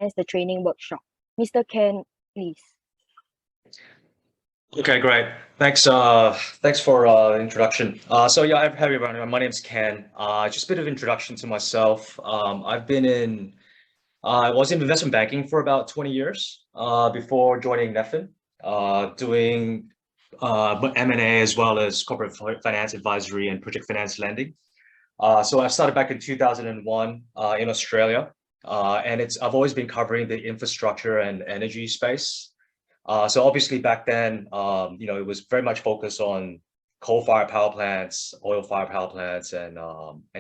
as the training workshop. Mr. Ken, please. Okay, great. Thanks. Thanks for the introduction. So yeah, hi everyone. My name's Ken. Just a bit of introduction to myself. I was in investment banking for about 20 years before joining NEFIN, doing M&A as well as corporate finance advisory and project finance lending. So I started back in 2001 in Australia, and I've always been covering the infrastructure and energy space. So obviously back then, it was very much focused on coal-fired power plants, oil-fired power plants, and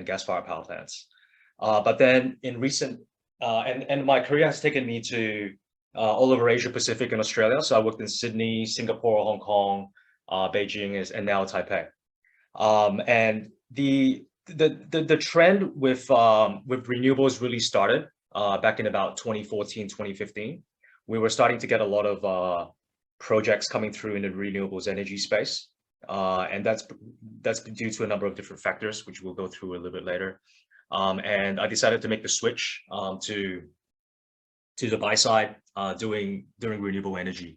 gas-fired power plants. But then in recent, and my career has taken me to all over Asia Pacific and Australia. So I worked in Sydney, Singapore, Hong Kong, Beijing, and now Taipei. And the trend with renewables really started back in about 2014, 2015. We were starting to get a lot of projects coming through in the renewables energy space. And that's due to a number of different factors, which we'll go through a little bit later. And I decided to make the switch to the buy side doing renewable energy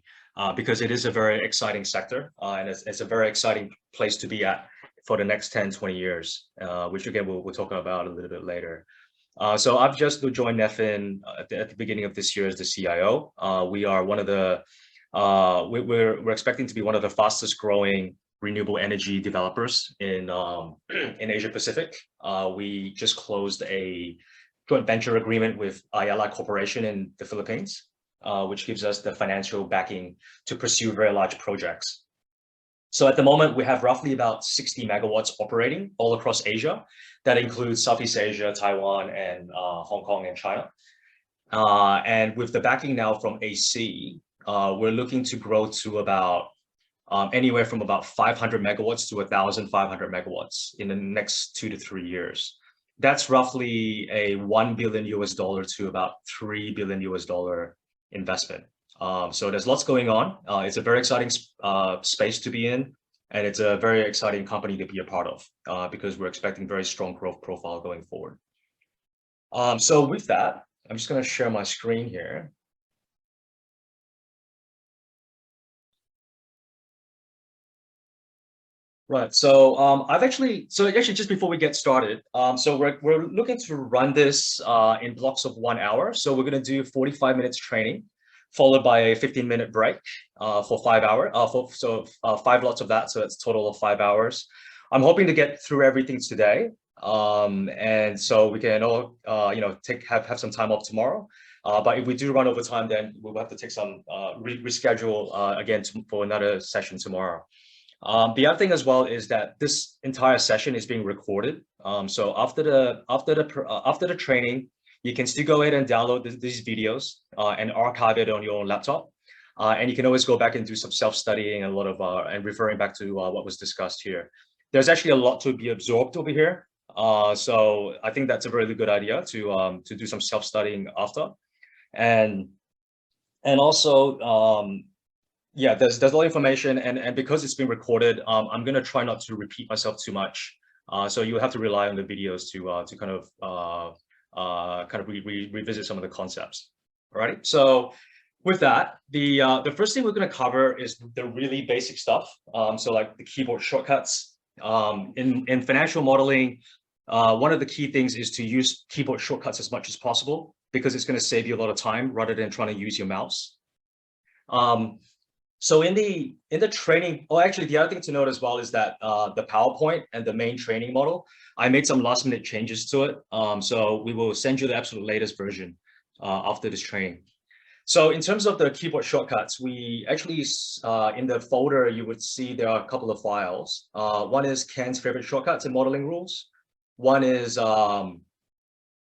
because it is a very exciting sector and it's a very exciting place to be at for the next 10, 20 years, which again, we'll talk about a little bit later. So I've just joined NEFIN at the beginning of this year as the CIO. We are one of the, we're expecting to be one of the fastest growing renewable energy developers in Asia Pacific. We just closed a joint venture agreement with Ayala Corporation in the Philippines, which gives us the financial backing to pursue very large projects. So at the moment, we have roughly about 60 megawatts operating all across Asia. That includes Southeast Asia, Taiwan, and Hong Kong and China. And with the backing now from AC, we're looking to grow to about anywhere from about 500 megawatts to 1,500 megawatts in the next 2 to 3 years. That's roughly a $1 billion to about $3 billion investment. So there's lots going on. It's a very exciting space to be in, and it's a very exciting company to be a part of because we're expecting very strong growth profile going forward. So with that, I'm just going to share my screen here. Right. So actually just before we get started, so we're looking to run this in blocks of 1 hour. So we're going to do 45 minutes training, followed by a 15-minute break for 5 hours. So 5 lots of that. So that's a total of 5 hours. I'm hoping to get through everything today, and so we can all have some time off tomorrow. But if we do run over time, then we'll have to take some reschedule again for another session tomorrow. The other thing as well is that this entire session is being recorded. So after the training, you can still go ahead and download these videos and archive it on your laptop. And you can always go back and do some self-studying and a lot of and referring back to what was discussed here. There's actually a lot to be absorbed over here. So I think that's a really good idea to do some self-studying after. And also, yeah, there's a lot of information, and because it's been recorded, I'm going to try not to repeat myself too much. So you have to rely on the videos to kind of revisit some of the concepts. All right. So with that, the first thing we're going to cover is the really basic stuff. So like the keyboard shortcuts. In financial modeling, one of the key things is to use keyboard shortcuts as much as possible because it's going to save you a lot of time rather than trying to use your mouse. So in the training, actually the other thing to note as well is that the PowerPoint and the main training model, I made some last minute changes to it. So we will send you the absolute latest version after this training. So in terms of the keyboard shortcuts, we actually, in the folder, you would see there are a couple of files. One is Ken's favorite shortcuts and modeling rules. One is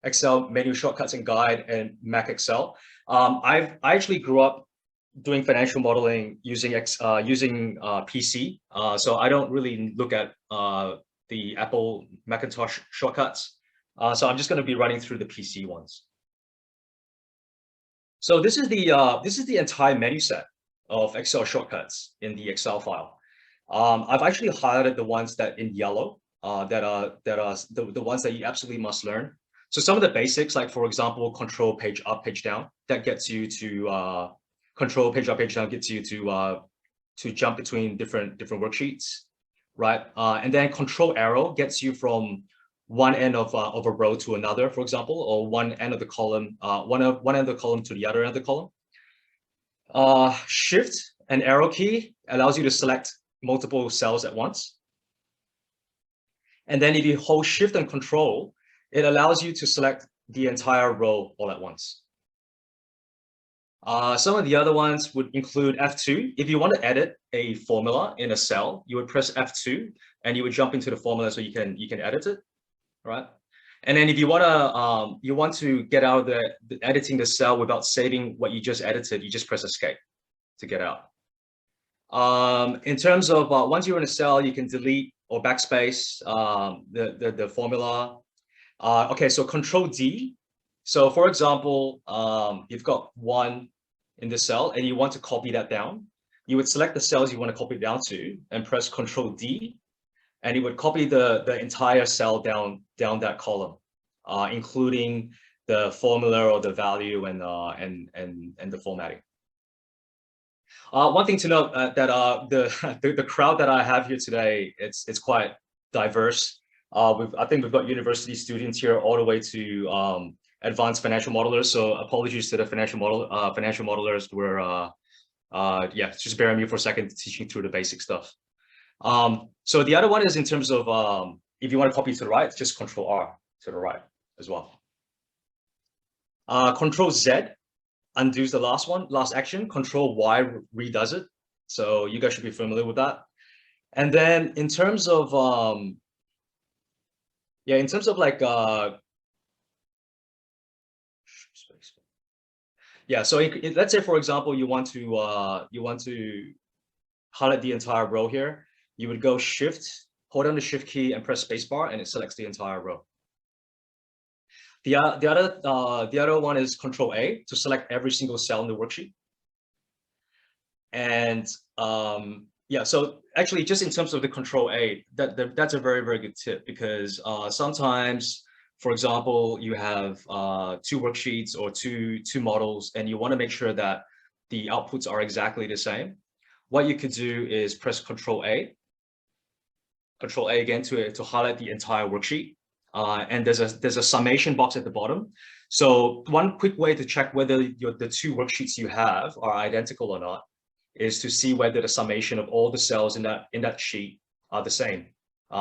Excel menu shortcuts and guide and Mac Excel. I actually grew up doing financial modeling using PC, so I don't really look at the Apple Macintosh shortcuts. So I'm just going to be running through the PC ones. So this is the entire menu set of Excel shortcuts in the Excel file. I've actually highlighted the ones that in yellow that are the ones that you absolutely must learn. So some of the basics, like for example, control page up, page down, that gets you to control page up, page down gets you to jump between different worksheets, right? And then control arrow gets you from one end of a row to another, for example, or one end of the column, one end of the column to the other end of the column. Shift and arrow key allows you to select multiple cells at once. And then if you hold shift and control, it allows you to select the entire row all at once. Some of the other ones would include F2. If you want to edit a formula in a cell, you would press F2 and you would jump into the formula so you can edit it, right? And then if you want to get out of the editing the cell without saving what you just edited, you just press escape to get out. In terms of once you're in a cell, you can delete or backspace the formula. Okay, so Control D. So for example, you've got 1 in the cell and you want to copy that down. You would select the cells you want to copy it down to and press Control D, and it would copy the entire cell down that column, including the formula or the value and the formatting. One thing to note that the crowd that I have here today, it's quite diverse. I think we've got university students here all the way to advanced financial modelers. So apologies to the financial modelers. We're yeah, just bear with me for a second, teaching through the basic stuff. So the other one is in terms of if you want to copy to the right, just Control R to the right as well. Control Z undoes the last action. Control Y redoes it. So you guys should be familiar with that. And then in terms of yeah, in terms of like yeah, so let's say for example you want to highlight the entire row here. You would go Shift, hold down the Shift key and press spacebar, and it selects the entire row. The other one is Control A to select every single cell in the worksheet. And yeah, so actually just in terms of the Control A, that's a very, very good tip, because sometimes, for example, you have 2 worksheets or two models, and you want to make sure that the outputs are exactly the same. What you could do is press Control A again to highlight the entire worksheet. And there's a summation box at the bottom. So one quick way to check whether the 2 worksheets you have are identical or not is to see whether the summation of all the cells in that sheet are the same.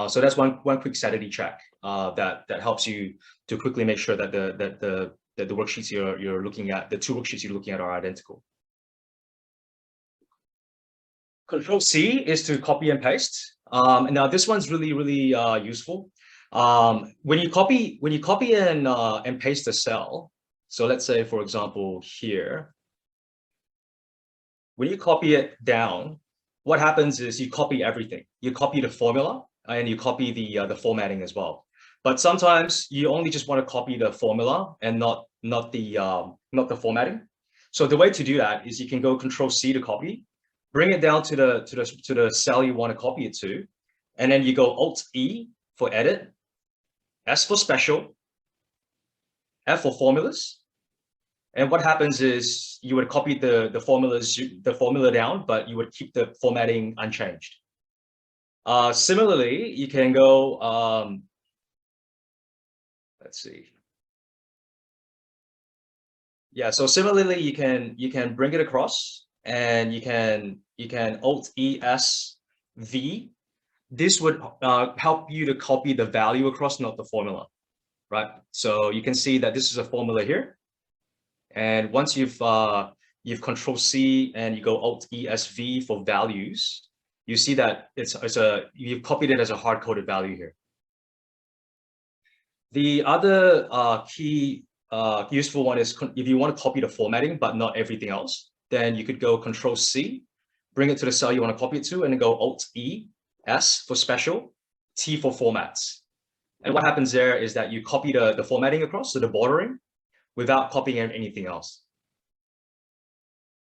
So that's one quick sanity check that helps you to quickly make sure that the worksheets you're looking at, the 2 worksheets you're looking at, are identical. Control C is to copy and paste. Now this one's really useful. When you copy and paste a cell, so let's say for example here, when you copy it down, what happens is you copy everything. You copy the formula and you copy the formatting as well. But sometimes you only just want to copy the formula and not the formatting. So the way to do that is you can go Control C to copy, bring it down to the cell you want to copy it to, and then you go Alt E for edit, S for special, F for formulas. And what happens is you would copy the formula down, but you would keep the formatting unchanged. Similarly, you can go let's see. Yeah, so similarly you can bring it across, and you can Alt E S V. This would help you to copy the value across, not the formula, right? So you can see that this is a formula here, and once you've Control C and you go Alt E S V for values, you see that you've copied it as a hard-coded value here. The other key useful one is if you want to copy the formatting but not everything else, then you could go Control C, bring it to the cell you want to copy it to, and then go Alt E S for special, T for formats. And what happens there is that you copy the formatting across, so the bordering, without copying anything else,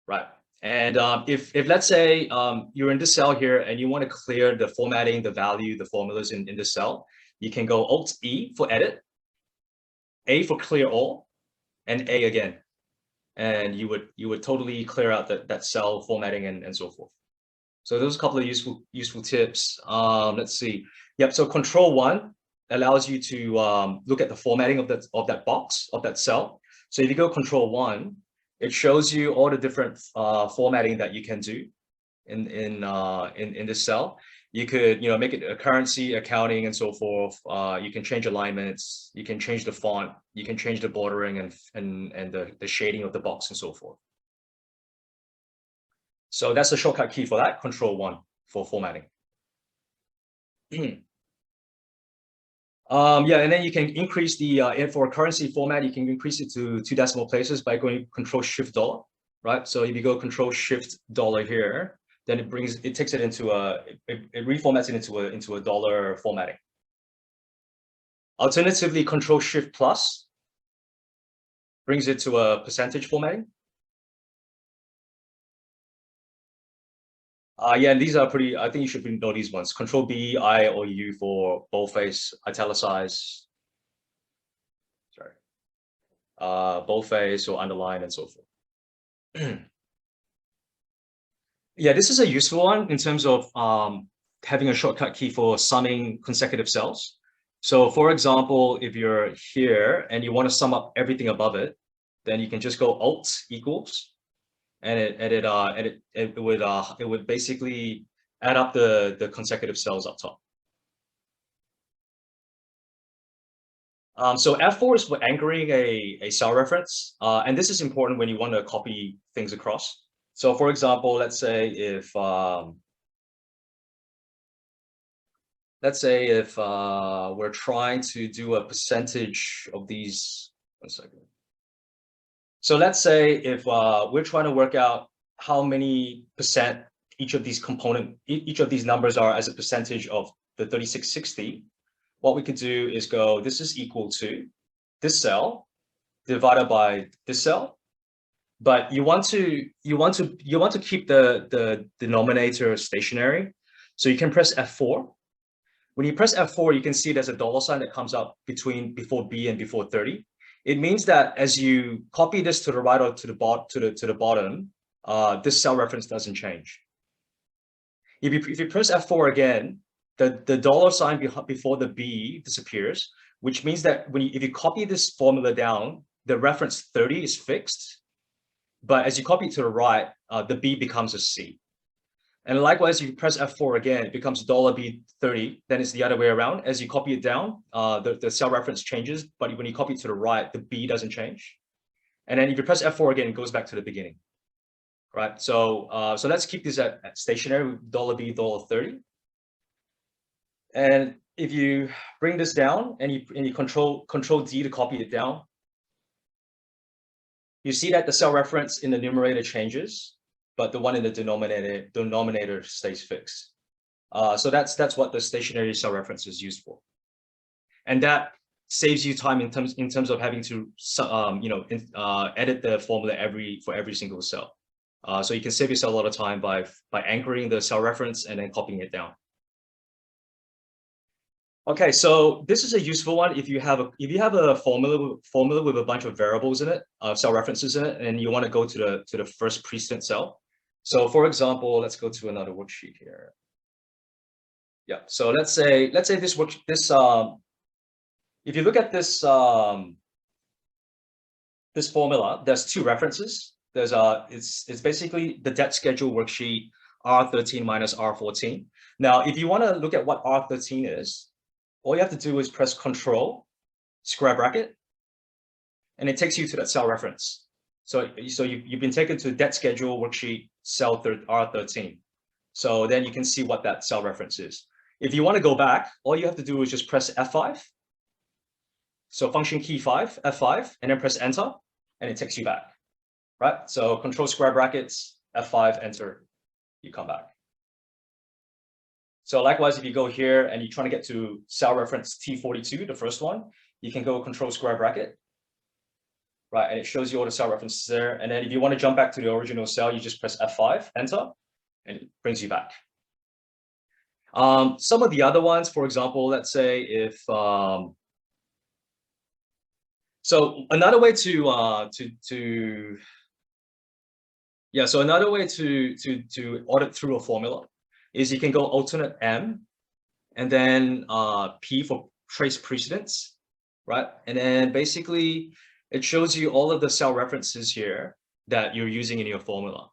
right? And if let's say you're in this cell here and you want to clear the formatting, the value, the formulas in this cell, you can go Alt E for edit, A for clear all, and A again. And you would totally clear out that cell formatting and so forth. So those are a couple of useful tips. Let's see. Yep. So Control 1 allows you to look at the formatting of that box, of that cell. So if you go Control 1, it shows you all the different formatting that you can do in this cell. You could, make it a currency, accounting, and so forth. You can change alignments. You can change the font. You can change the bordering and the shading of the box and so forth. So that's the shortcut key for that, Control 1 for formatting. Yeah, and then you can increase the for currency format. You can increase it to 2 decimal places by going Control Shift $, right? So if you go Control Shift $, here, then it takes it into it reformats it into a dollar formatting. Alternatively, Control Shift plus brings it to a percentage formatting. Yeah, and these are pretty, I think you should know these ones. Control B, I, or U for boldface, italicize. Sorry. Boldface or underline and so forth. Yeah, this is a useful one in terms of having a shortcut key for summing consecutive cells. So for example, if you're here and you want to sum up everything above it, then you can just go Alt equals, and it would basically add up the consecutive cells up top. So F4 is for anchoring a cell reference, and this is important when you want to copy things across. So for example, let's say if we're trying to do a percentage of these, 1 second. So let's say if we're trying to work out how many percent each of these numbers are as a percentage of the 3660, what we could do is go, this is equal to this cell divided by this cell. But you want to keep the denominator stationary. So you can press F4. When you press F4, you can see there's a $ that comes up before B and before 30. It means that as you copy this to the right or to the bottom, this cell reference doesn't change. If you press F4 again, the $ before the B disappears, which means that if you copy this formula down, the reference 30 is fixed. But as you copy it to the right, the B becomes a C. And likewise, if you press F4 again, it becomes $B30, then it's the other way around. As you copy it down, the cell reference changes, but when you copy it to the right, the B doesn't change. And then if you press F4 again, it goes back to the beginning, right? So let's keep this at stationary, $B30. And if you bring this down and you control D to copy it down, you see that the cell reference in the numerator changes, but the one in the denominator stays fixed. So that's what the stationary cell reference is used for, and that saves you time in terms of having to edit the formula for every single cell. So you can save yourself a lot of time by anchoring the cell reference and then copying it down. Okay, so this is a useful one if you have a formula with a bunch of variables in it, cell references in it, and you want to go to the first precedent cell. So for example, let's go to another worksheet here. Yeah, so let's say if you look at this this formula, there's 2 references. There's it's basically the debt schedule worksheet R13 minus R14. Now, if you want to look at what R13 is, all you have to do is press Control, square bracket, and it takes you to that cell reference. So you've been taken to debt schedule worksheet cell R13. So then you can see what that cell reference is. If you want to go back, all you have to do is just press F5. So function key 5, F5, and then press Enter, and it takes you back, right? So Control square brackets, F5, Enter, you come back. So likewise, if you go here and you're trying to get to cell reference T42, the first one, you can go Control square bracket, right? And it shows you all the cell references there. And then if you want to jump back to the original cell, you just press F5, Enter, and it brings you back. Some of the other ones, for example, let's say if So another way to audit through a formula is you can go alternate M and then P for trace precedence, right? And then basically it shows you all of the cell references here that you're using in your formula.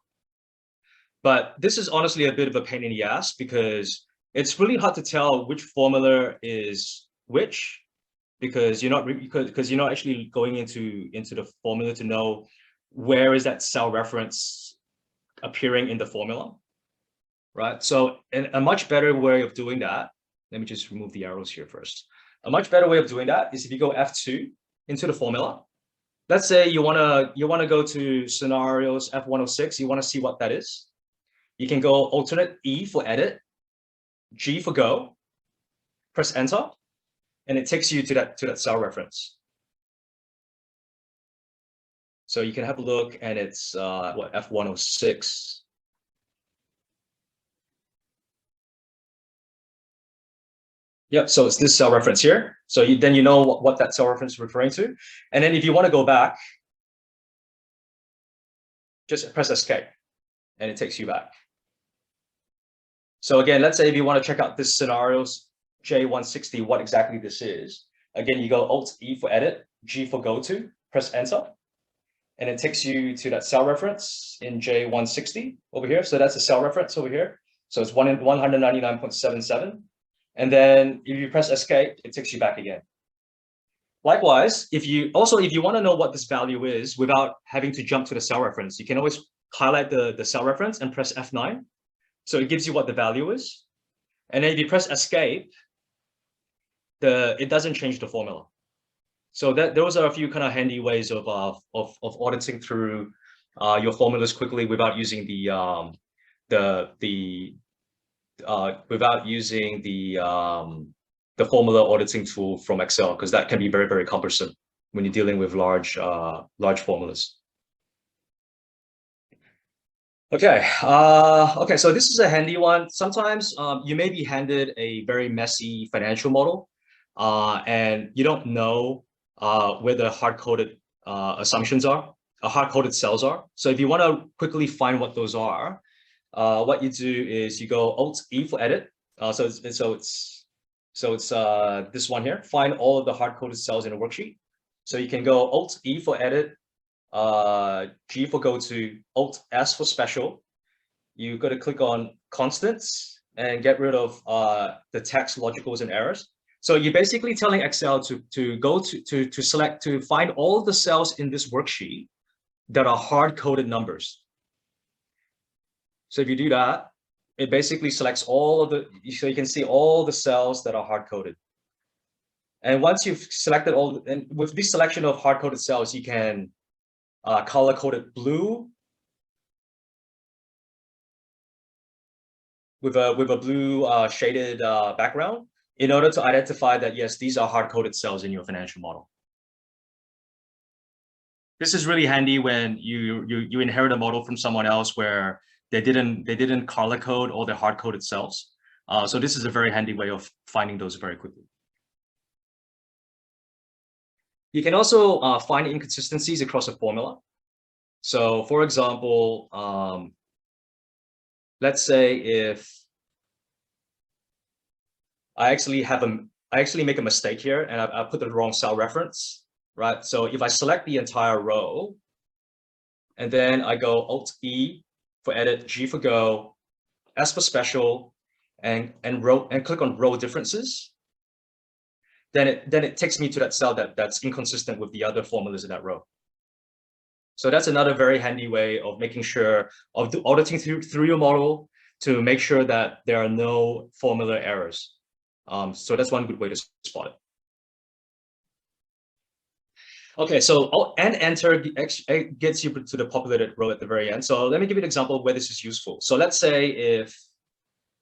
But this is honestly a bit of a pain in the ass because it's really hard to tell which formula is which, because you're not actually going into the formula to know where is that cell reference appearing in the formula, right? So a much better way of doing that, let me just remove the arrows here first. A much better way of doing that is if you go F2 into the formula. Let's say you wanna go to scenarios F106, you wanna see what that is. You can go alternate E for edit, G for go, press enter, and it takes you to that cell reference. So you can have a look, and it's what, F106. Yep, so it's this cell reference here. So then you know what that cell reference is referring to. And then if you want to go back, just press escape, and it takes you back. So again, let's say if you want to check out this scenarios J160, what exactly this is. Again, you go Alt E for edit, G for go to, press enter, and it takes you to that cell reference in J160 over here. So that's a cell reference over here. So it's 199.77. And then if you press escape, it takes you back again. Likewise, if you want to know what this value is without having to jump to the cell reference, you can always highlight the cell reference and press F9. So it gives you what the value is. And then if you press escape, it doesn't change the formula. So those are a few kind of handy ways of auditing through your formulas quickly without using the formula auditing tool from Excel, because that can be very, very cumbersome when you're dealing with large formulas. Okay, so this is a handy one. Sometimes you may be handed a very messy financial model, and you don't know where the hard-coded assumptions are, hard-coded cells are. So if you want to quickly find what those are, what you do is you go Alt E for edit. So it's this one here. Find all of the hard-coded cells in a worksheet. So you can go Alt E for edit, G for go to, Alt S for special. You got to click on constants and get rid of the text logicals and errors. So you're basically telling Excel to find all of the cells in this worksheet that are hard-coded numbers. So if you do that, it basically selects all of so you can see all the cells that are hard-coded. And once you've selected all, and with this selection of hard-coded cells, you can color-code it blue with a blue shaded background in order to identify that, yes, these are hard-coded cells in your financial model. This is really handy when you inherit a model from someone else where they didn't color code all the hard-coded cells. So this is a very handy way of finding those very quickly. You can also find inconsistencies across a formula. So for example, let's say if I actually make a mistake here and I put the wrong cell reference, right? So if I select the entire row and then I go Alt E for edit, G for go, S for special, and click on row differences, then it takes me to that cell that's inconsistent with the other formulas in that row. So that's another very handy way of making sure of auditing through your model to make sure that there are no formula errors. So that's one good way to spot it. Okay, so and enter gets you to the populated row at the very end. So let me give you an example of where this is useful. So let's say if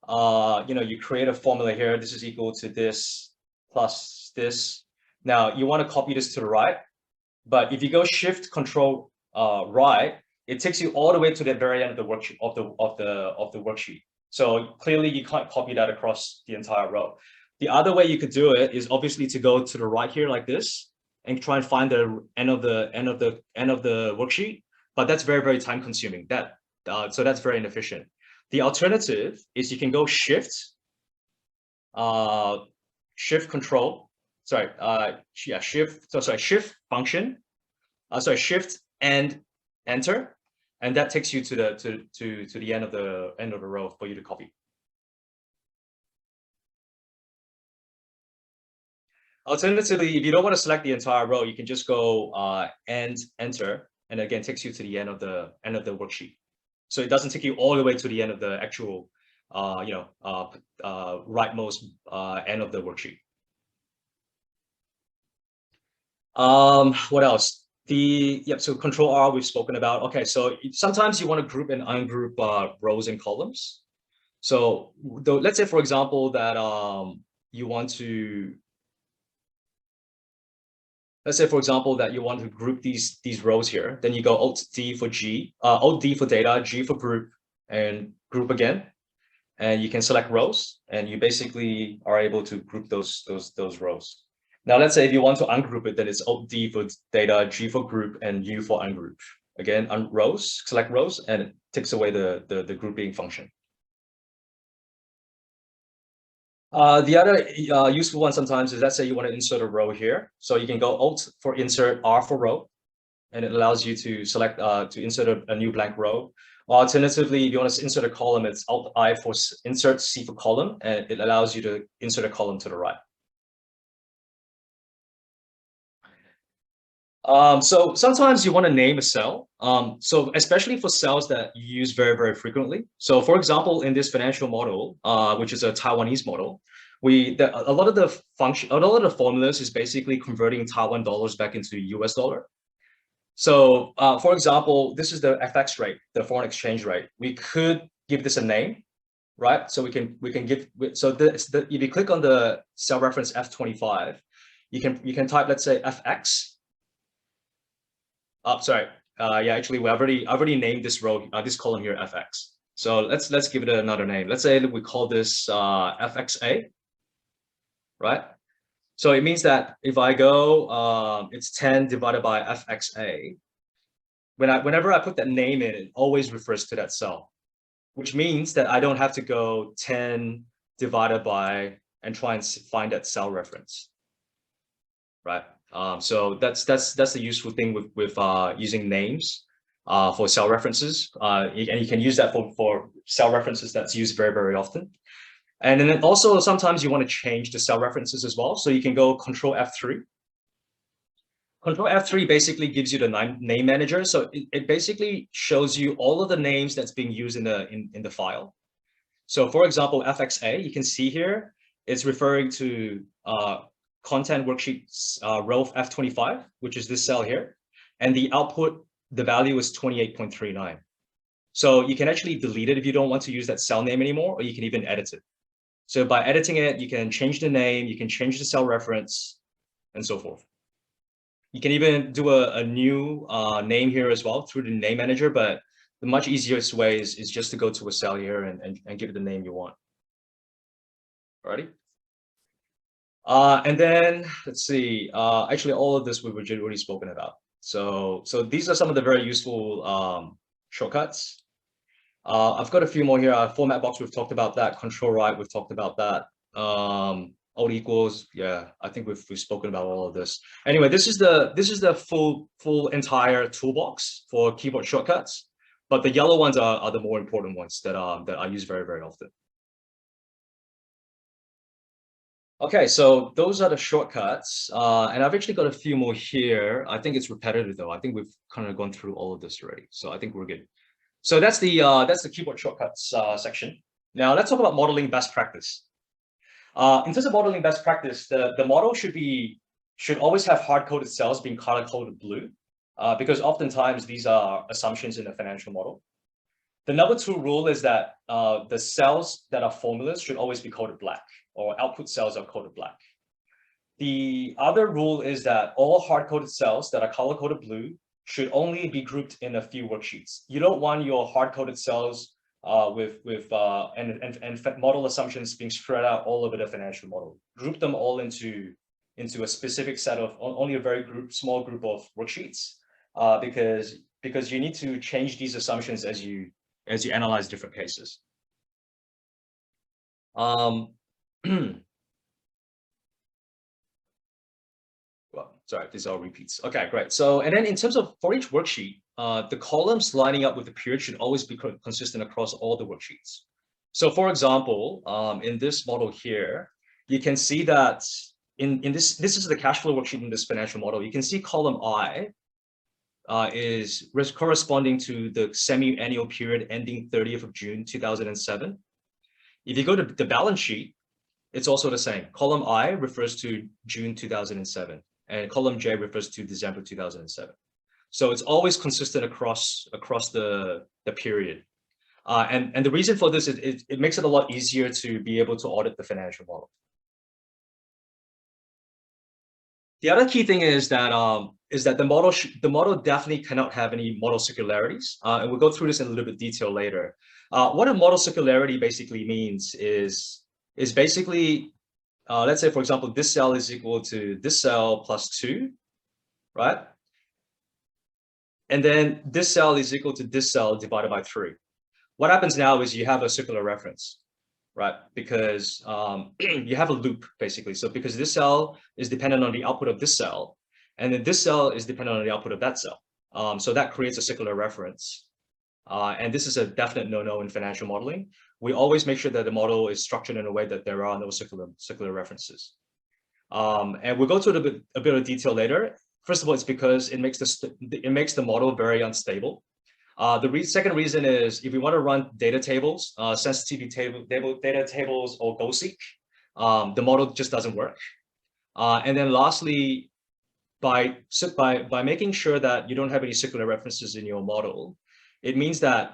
you create a formula here, this is equal to this plus this. Now you want to copy this to the right, but if you go Shift Control right, it takes you all the way to the very end of the worksheet of the worksheet. So clearly you can't copy that across the entire row. The other way you could do it is obviously to go to the right here like this, and try and find the end of the worksheet, but that's very, very time consuming. So that's very inefficient. The alternative is you can go shift control, shift function, shift and enter, and that takes you to the end of the row for you to copy. Alternatively, if you don't want to select the entire row, you can just go and enter, and again takes you to the end of the worksheet. So it doesn't take you all the way to the end of the actual rightmost end of the worksheet. What else? So Control R we've spoken about. Okay, so sometimes you want to group and ungroup rows and columns. So let's say, for example, that you want to group these rows here. Then you go Alt D for G, Alt D for data, G for group, and group again. And you can select rows, and you basically are able to group those rows. Now, let's say if you want to ungroup it, then it's Alt D for data, G for group, and U for ungroup. Again, rows, select rows, and it takes away the grouping function. The other useful one sometimes is, let's say you want to insert a row here. So you can go Alt for insert, R for row, and it allows you to select to insert a new blank row. Alternatively, if you want to insert a column, it's Alt I for insert, C for column, and it allows you to insert a column to the right. So sometimes you want to name a cell. So especially for cells that you use very, very frequently. So for example, in this financial model, which is a Taiwanese model, a lot of the formulas is basically converting Taiwan dollars back into US dollar. So for example, this is the FX rate, the foreign exchange rate. We could give this a name, right? So we can give, so if you click on the cell reference F25, you can type, let's say, FX. Yeah, actually, I've already named this row, this column here, FX. So let's give it another name. Let's say we call this FXA, right? So it means that if I go, it's 10 divided by FXA. Whenever I put that name in, it always refers to that cell, which means that I don't have to go 10 divided by and try and find that cell reference, right? So that's the useful thing with using names for cell references, and you can use that for cell references that's used very, very often. And then also sometimes you want to change the cell references as well. So you can go Control F3. Control F3 basically gives you the name manager. So it basically shows you all of the names that's being used in the file. So for example, FXA, you can see here, it's referring to content worksheets row F25, which is this cell here. And the output, the value is 28.39. So you can actually delete it if you don't want to use that cell name anymore, or you can even edit it. So by editing it, you can change the name, you can change the cell reference, and so forth. You can even do a new name here as well through the name manager, but the much easiest way is just to go to a cell here and give it the name you want. Alrighty. And then let's see, actually all of this we've already spoken about. So these are some of the very useful shortcuts. I've got a few more here. Format box, we've talked about that. Control right, we've talked about that. Alt equals, yeah, I think we've spoken about all of this. Anyway, this is the full entire toolbox for keyboard shortcuts, but the yellow ones are the more important ones that I use very, very often. Okay, so those are the shortcuts, and I've actually got a few more here. I think it's repetitive though. I think we've kind of gone through all of this already, so I think we're good. So that's the keyboard shortcuts section. Now let's talk about modeling best practice. In terms of modeling best practice, the model should always have hard-coded cells being color-coded blue, because oftentimes these are assumptions in the financial model. The number 2 rule is that the cells that are formulas should always be coded black, or output cells are coded black. The other rule is that all hard-coded cells that are color-coded blue should only be grouped in a few worksheets. You don't want your hard-coded cells with model assumptions being spread out all over the financial model. Group them all into into a specific set of only a very small group of worksheets, because you need to change these assumptions as you analyze different cases. Well, sorry, these are repeats. Okay, great. So, and then in terms of for each worksheet, the columns lining up with the period should always be consistent across all the worksheets. So, for example, in this model here, you can see that in this is the cash flow worksheet in this financial model. You can see column I is corresponding to the semi-annual period ending 30th of June 2007. If you go to the balance sheet, it's also the same. Column I refers to June 2007, and column J refers to December 2007. So it's always consistent across the period. And the reason for this is it makes it a lot easier to be able to audit the financial model. The other key thing is that the model definitely cannot have any model circularities, and we'll go through this in a little bit detail later. What a model circularity basically means is basically, let's say, for example, this cell is equal to this cell plus 2, right? And then this cell is equal to this cell divided by 3. What happens now is you have a circular reference, right? Because you have a loop, basically. So because this cell is dependent on the output of this cell, and then this cell is dependent on the output of that cell. So that creates a circular reference. And this is a definite no-no in financial modeling. We always make sure that the model is structured in a way that there are no circular references. And we'll go to a bit of detail later. First of all, it's because it makes the model very unstable. The second reason is if we want to run data tables, sensitivity data tables, or GoSeek, the model just doesn't work. And then lastly, by making sure that you don't have any circular references in your model, it means that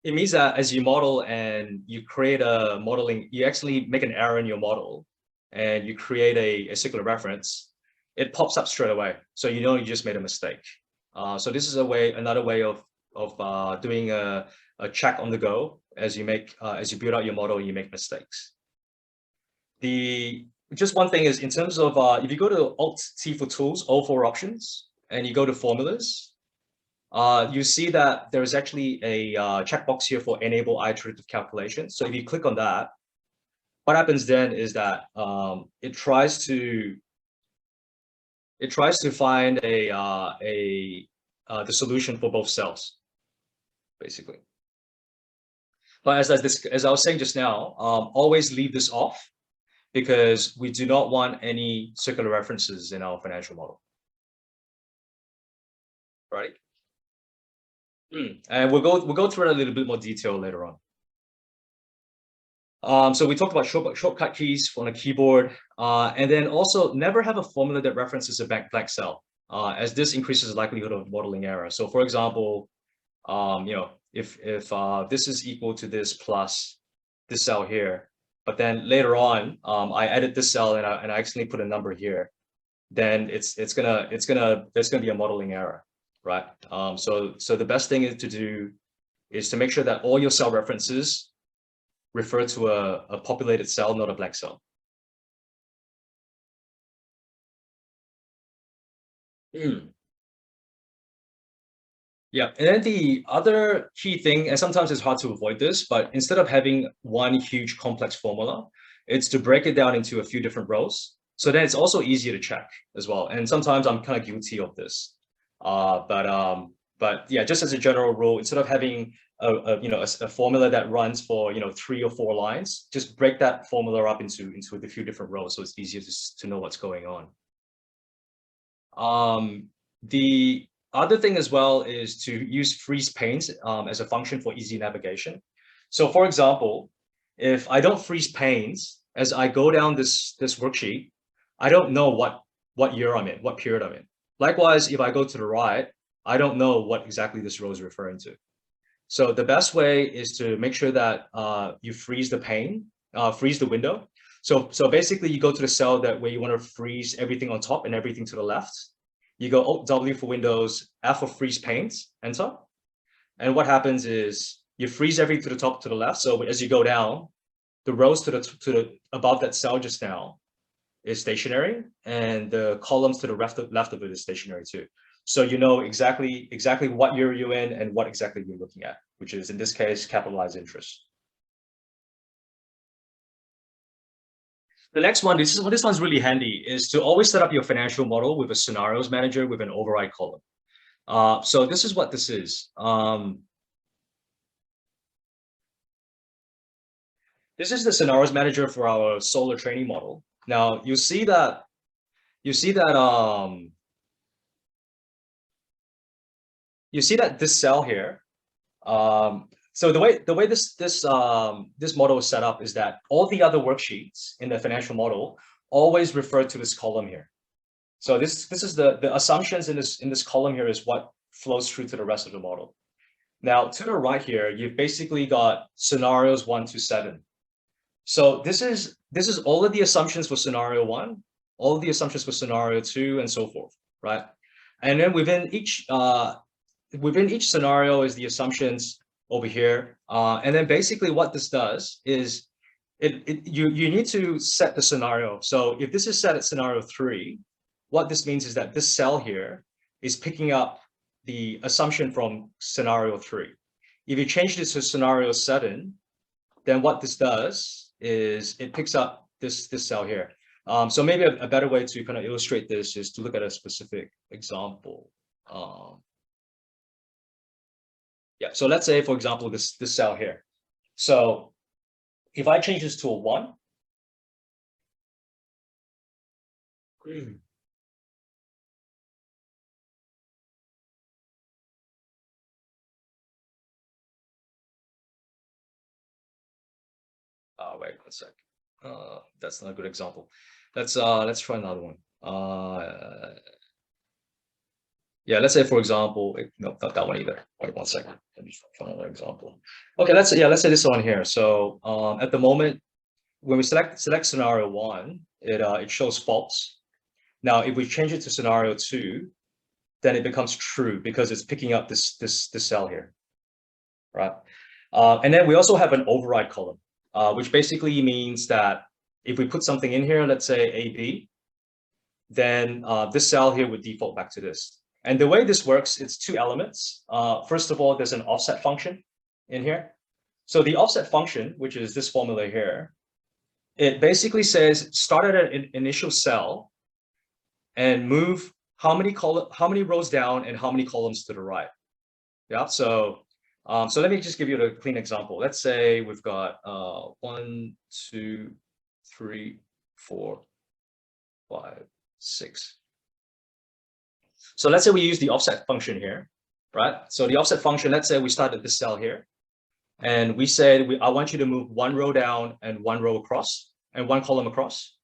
as you model and you create a modeling, you actually make an error in your model and you create a circular reference, it pops up straight away. So you know you just made a mistake. So this is another way of doing a check on the go as you build out your model and you make mistakes. Just one thing is, in terms of if you go to Alt-T for tools, all 4 options, and you go to formulas, you see that there is actually a checkbox here for enable iterative calculation. So if you click on that, what happens then is that it tries to find the solution for both cells, basically. But as I was saying just now, always leave this off, because we do not want any circular references in our financial model. Right? And we'll go through it in a little bit more detail later on. So we talked about shortcut keys on a keyboard, and then also never have a formula that references a blank cell, as this increases the likelihood of modeling error. So for example, if this is equal to this plus this cell here, but then later on I edit this cell and I accidentally put a number here, then there's gonna be a modeling error, right? So the best thing to do is to make sure that all your cell references refer to a populated cell, not a blank cell. Yeah, and then the other key thing, and sometimes it's hard to avoid this, but instead of having one huge complex formula, it's to break it down into a few different rows. So then it's also easier to check as well. And sometimes I'm kind of guilty of this. But yeah, just as a general rule, instead of having a formula that runs for 3 or 4 lines, just break that formula up into a few different rows, so it's easier to know what's going on. The other thing as well is to use freeze panes as a function for easy navigation. So for example, if I don't freeze panes, as I go down this worksheet, I don't know what year I'm in, what period I'm in. Likewise, if I go to the right, I don't know what exactly this row is referring to. So the best way is to make sure that you freeze the pane, freeze the window. So basically you go to the cell where you want to freeze everything on top and everything to the left. You go Alt-W for Windows, F for freeze panes, enter. And what happens is you freeze everything to the top, to the left. So as you go down, the rows to the above that cell just now is stationary, and the columns to the left of it is stationary too. So you know exactly what year you're in and what exactly you're looking at, which is in this case capitalized interest. The next one, this one's really handy, is to always set up your financial model with a scenarios manager with an override column. So this is what this is. This is the scenarios manager for our solar training model. Now you see that this cell here. So the way this model is set up is that all the other worksheets in the financial model always refer to this column here. So this is the assumptions in this column here is what flows through to the rest of the model. Now to the right here, you've basically got scenarios 1 to 7. So this is all of the assumptions for scenario 1, all of the assumptions for scenario 2, and so forth, right? And then within each scenario is the assumptions over here, and then basically what this does is you need to set the scenario. So if this is set at scenario 3, what this means is that this cell here is picking up the assumption from scenario 3. If you change this to scenario 7, then what this does is it picks up this cell here. So maybe a better way to kind of illustrate this is to look at a specific example. Yeah, so let's say, for example, this cell here. So if I change this to a 1, wait 1 sec. That's not a good example. Let's try another one. Yeah, let's say, for example, no, not that one either. Wait 1 second. Let me find another example. Okay, let's say this one here. So at the moment, when we select scenario 1, it shows false. Now, if we change it to scenario 2, then it becomes true because it's picking up this cell here, right? And then we also have an override column, which basically means that if we put something in here, let's say AB, then this cell here would default back to this. And the way this works, it's 2 elements. First of all, there's an offset function in here. So the offset function, which is this formula here, it basically says start at an initial cell and move how many rows down and how many columns to the right. Yeah. So let me just give you a clean example. Let's say we've got 1, 2, 3, 4, 5, 6. So let's say we use the offset function here, right? So the offset function, let's say we start at this cell here, and we said I want you to move 1 row down and 1 row across and 1 column across.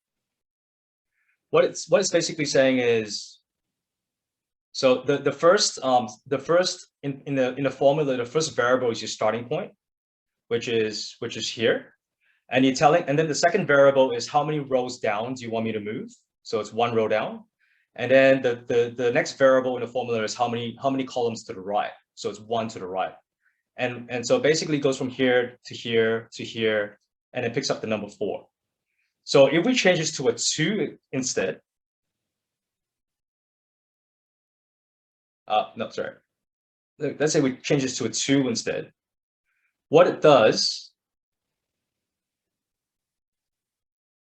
What it's basically saying is, so the first in the formula, the first variable is your starting point, which is here, and you're telling, and then the second variable is how many rows down do you want me to move? So it's 1 row down. And then the next variable in the formula is how many columns to the right. So it's 1 to the right. And so basically it goes from here to here to here, and it picks up the number 4. So if we change this to a 2 instead, no, sorry. Let's say we change this to a 2 instead. What it does,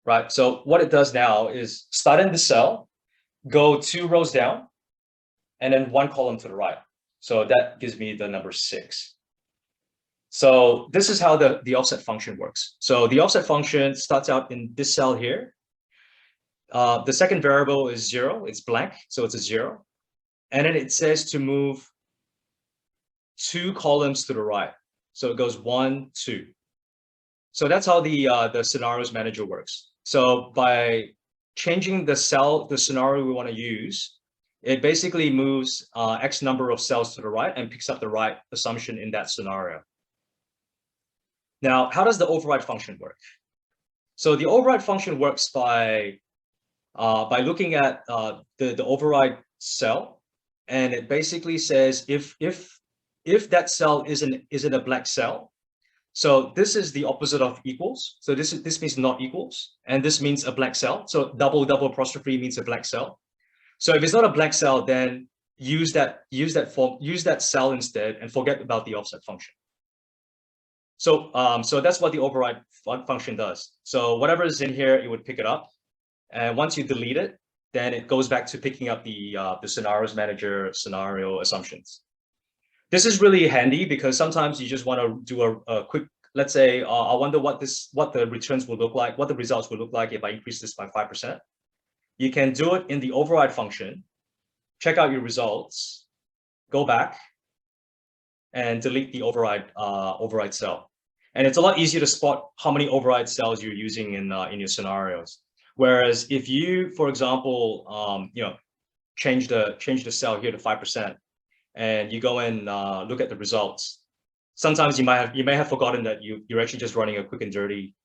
right? So what it does now is start in the cell, go 2 rows down, and then 1 column to the right. So that gives me the number 6. So this is how the offset function works. So the offset function starts out in this cell here. The second variable is 0, it's blank, so it's a 0. And then it says to move 2 columns to the right. So it goes 1, 2. So that's how the scenarios manager works. So by changing the scenario we want to use, it basically moves X number of cells to the right and picks up the right assumption in that scenario. Now, how does the override function work? So the override function works by looking at the override cell, and it basically says if that cell isn't a black cell, So this is the opposite of equals. So this means not equals, and this means a blank cell. So double apostrophe means a blank cell. So if it's not a blank cell, then use that cell instead and forget about the offset function. So so that's what the override function does. So whatever is in here, it would pick it up, and once you delete it, then it goes back to picking up the scenarios manager scenario assumptions. This is really handy because sometimes you just want to do a quick, let's say, I wonder what the returns will look like, what the results will look like if I increase this by 5%. You can do it in the override function, check out your results, go back, and delete the override cell. And it's a lot easier to spot how many override cells you're using in your scenarios. Whereas if you, for example, change the cell here to 5%, and you go and look at the results, sometimes you may have forgotten that you're actually just running a quick and dirty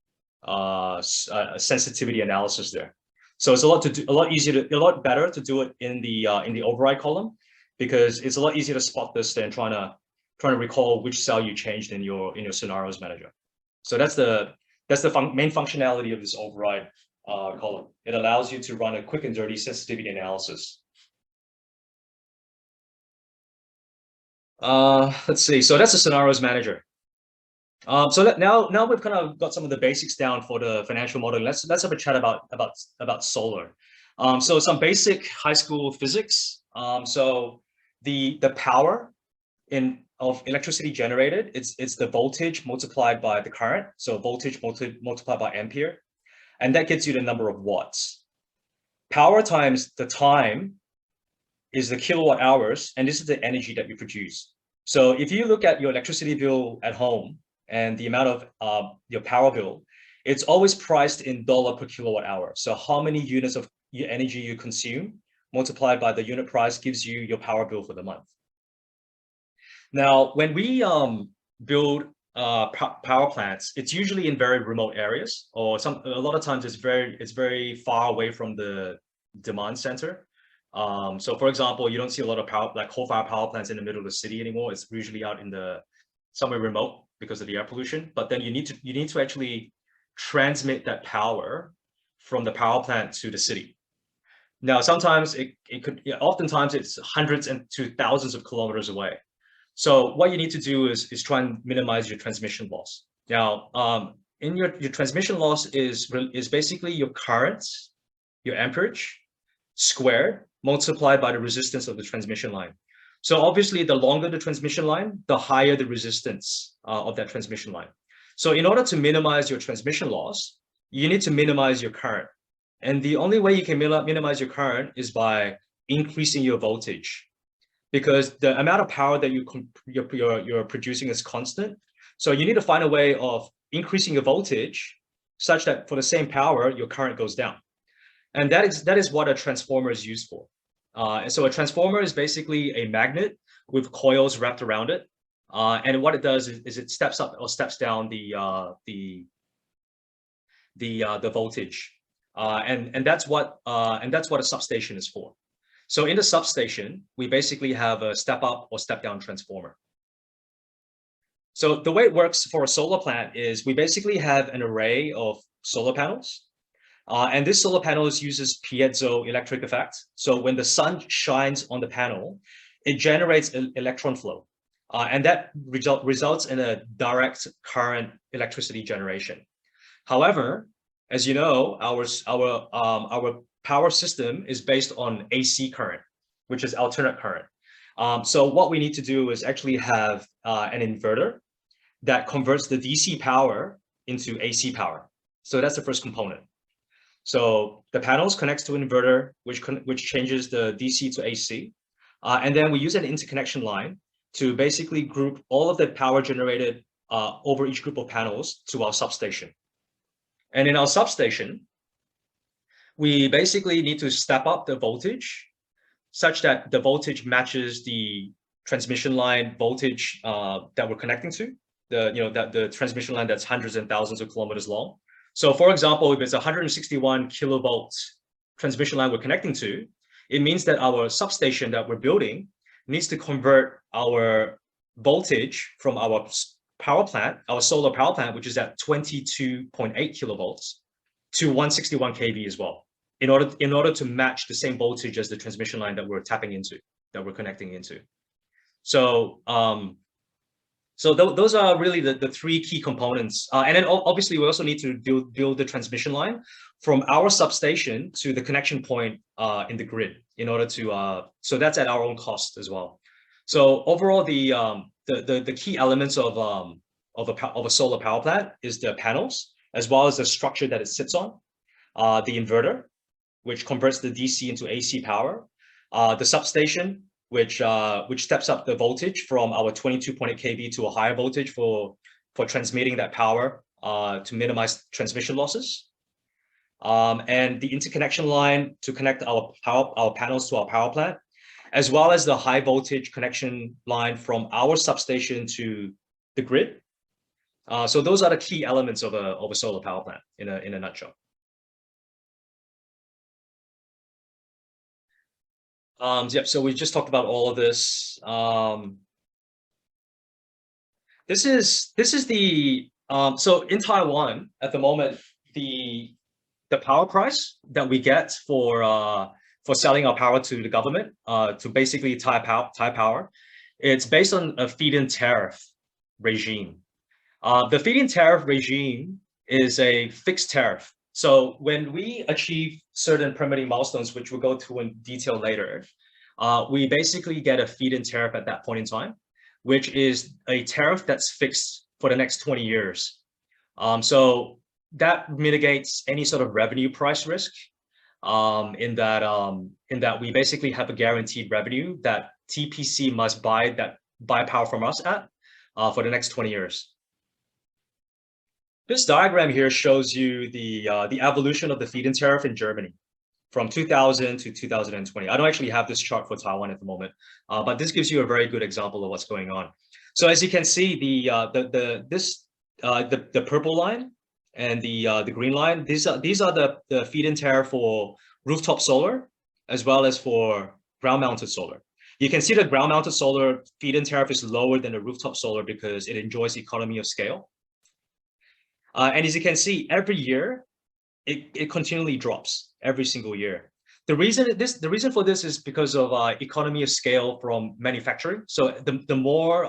sensitivity analysis there. So it's a lot better to do it in the override column, because it's a lot easier to spot this than trying to recall which cell you changed in your scenarios manager. So that's the main functionality of this override column. It allows you to run a quick and dirty sensitivity analysis. Let's see. So that's the scenarios manager. So now we've kind of got some of the basics down for the financial modeling. Let's have a chat about solar. So some basic high school physics. So the power of electricity generated, it's the voltage multiplied by the current. So voltage multiplied by ampere, and that gets you the number of watts. Power times the time is the kilowatt hours, and this is the energy that you produce. So if you look at your electricity bill at home and the amount of your power bill, it's always priced in dollar per kilowatt hour. So how many units of your energy you consume multiplied by the unit price gives you your power bill for the month. Now, when we build power plants, it's usually in very remote areas, or a lot of times it's very far away from the demand center. So for example, you don't see a lot of coal-fired power plants in the middle of the city anymore. It's usually out in somewhere remote because of the air pollution. But then you need to actually transmit that power from the power plant to the city. Now, sometimes oftentimes it's hundreds and to thousands of kilometers away. So what you need to do is try and minimize your transmission loss. Now, in your transmission loss is basically your current, your amperage squared multiplied by the resistance of the transmission line. So obviously, the longer the transmission line, the higher the resistance of that transmission line. So in order to minimize your transmission loss, you need to minimize your current. And the only way you can minimize your current is by increasing your voltage, because the amount of power that you're producing is constant. So you need to find a way of increasing your voltage such that for the same power, your current goes down. And that is what a transformer is used for. And so a transformer is basically a magnet with coils wrapped around it. And what it does is it steps up or steps down the voltage. And that's what a substation is for. So in the substation, we basically have a step up or step down transformer. So the way it works for a solar plant is we basically have an array of solar panels. And this solar panels uses piezoelectric effect. So when the sun shines on the panel, it generates an electron flow. And that results in a direct current electricity generation. However, as you know, our power system is based on AC current, which is alternate current. So what we need to do is actually have an inverter that converts the DC power into AC power. So that's the first component. So the panels connects to an inverter, which changes the DC to AC. And then we use an interconnection line to basically group all of the power generated over each group of panels to our substation. And in our substation, we basically need to step up the voltage such that the voltage matches the transmission line voltage that we're connecting to, the transmission line that's hundreds and thousands of kilometers long. So for example, if it's 161 kilovolt transmission line we're connecting to, it means that our substation that we're building needs to convert our voltage from our power plant, our solar power plant, which is at 22.8 kilovolts, to 161 kV as well, in order to match the same voltage as the transmission line that we're tapping into, that we're connecting into. So those are really the three key components. And then obviously we also need to build the transmission line from our substation to the connection point in the grid, in order to so that's at our own cost as well. So overall, the key elements of a solar power plant is the panels, as well as the structure that it sits on, the inverter, which converts the DC into AC power, the substation, which steps up the voltage from our 22.8 kV to a higher voltage for transmitting that power to minimize transmission losses, and the interconnection line to connect our panels to our power plant, as well as the high voltage connection line from our substation to the grid. So those are the key elements of a solar power plant in a nutshell. Yep, so we just talked about all of this. This is the so in Taiwan at the moment, the power price that we get for selling our power to the government, to basically Thai power, it's based on a feed-in tariff regime. The feed-in tariff regime is a fixed tariff. So when we achieve certain permitting milestones, which we'll go through in detail later, we basically get a feed-in tariff at that point in time, which is a tariff that's fixed for the next 20 years. So that mitigates any sort of revenue price risk, in that we basically have a guaranteed revenue that TPC must buy power from us at for the next 20 years. This diagram here shows you the evolution of the feed-in tariff in Germany from 2000 to 2020. I don't actually have this chart for Taiwan at the moment, but this gives you a very good example of what's going on. So as you can see, the purple line and the green line, these are the feed-in tariff for rooftop solar as well as for ground-mounted solar. You can see the ground-mounted solar feed-in tariff is lower than the rooftop solar because it enjoys economy of scale. And as you can see, every year, it continually drops every single year. The reason for this is because of economy of scale from manufacturing. So the more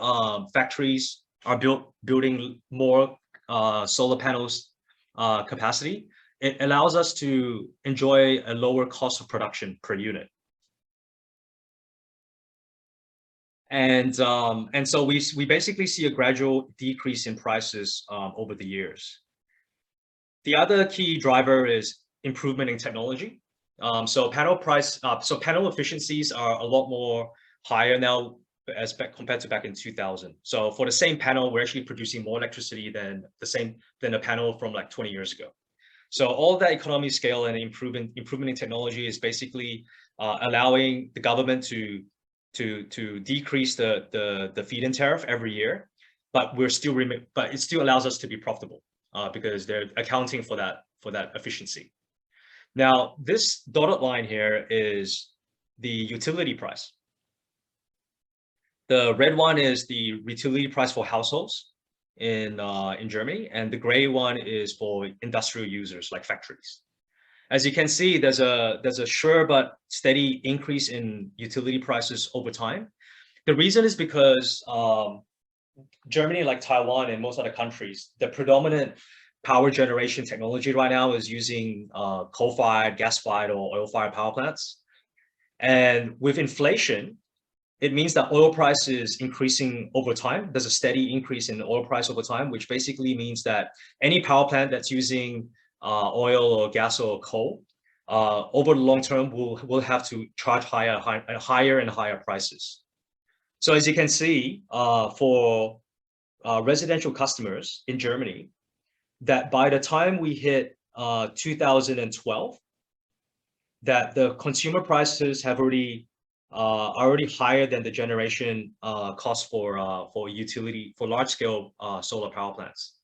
factories are building more solar panels capacity, it allows us to enjoy a lower cost of production per unit. And so we basically see a gradual decrease in prices over the years. The other key driver is improvement in technology. So panel efficiencies are a lot more higher now compared to back in 2000. So for the same panel, we're actually producing more electricity than a panel from like 20 years ago. So all that economy of scale and improvement in technology is basically allowing the government to decrease the feed-in tariff every year, but it still allows us to be profitable because they're accounting for that efficiency. Now, this dotted line here is the utility price. The red one is the utility price for households in Germany, and the gray one is for industrial users like factories. As you can see, there's a sure but steady increase in utility prices over time. The reason is because Germany, like Taiwan and most other countries, the predominant power generation technology right now is using coal-fired, gas-fired, or oil-fired power plants. And with inflation, it means that oil price is increasing over time. There's a steady increase in the oil price over time, which basically means that any power plant that's using oil or gas or coal, over the long term, will have to charge higher and higher prices. So as you can see, for residential customers in Germany, that by the time we hit 2012, that the consumer prices have already higher than the generation cost for large-scale solar power plants.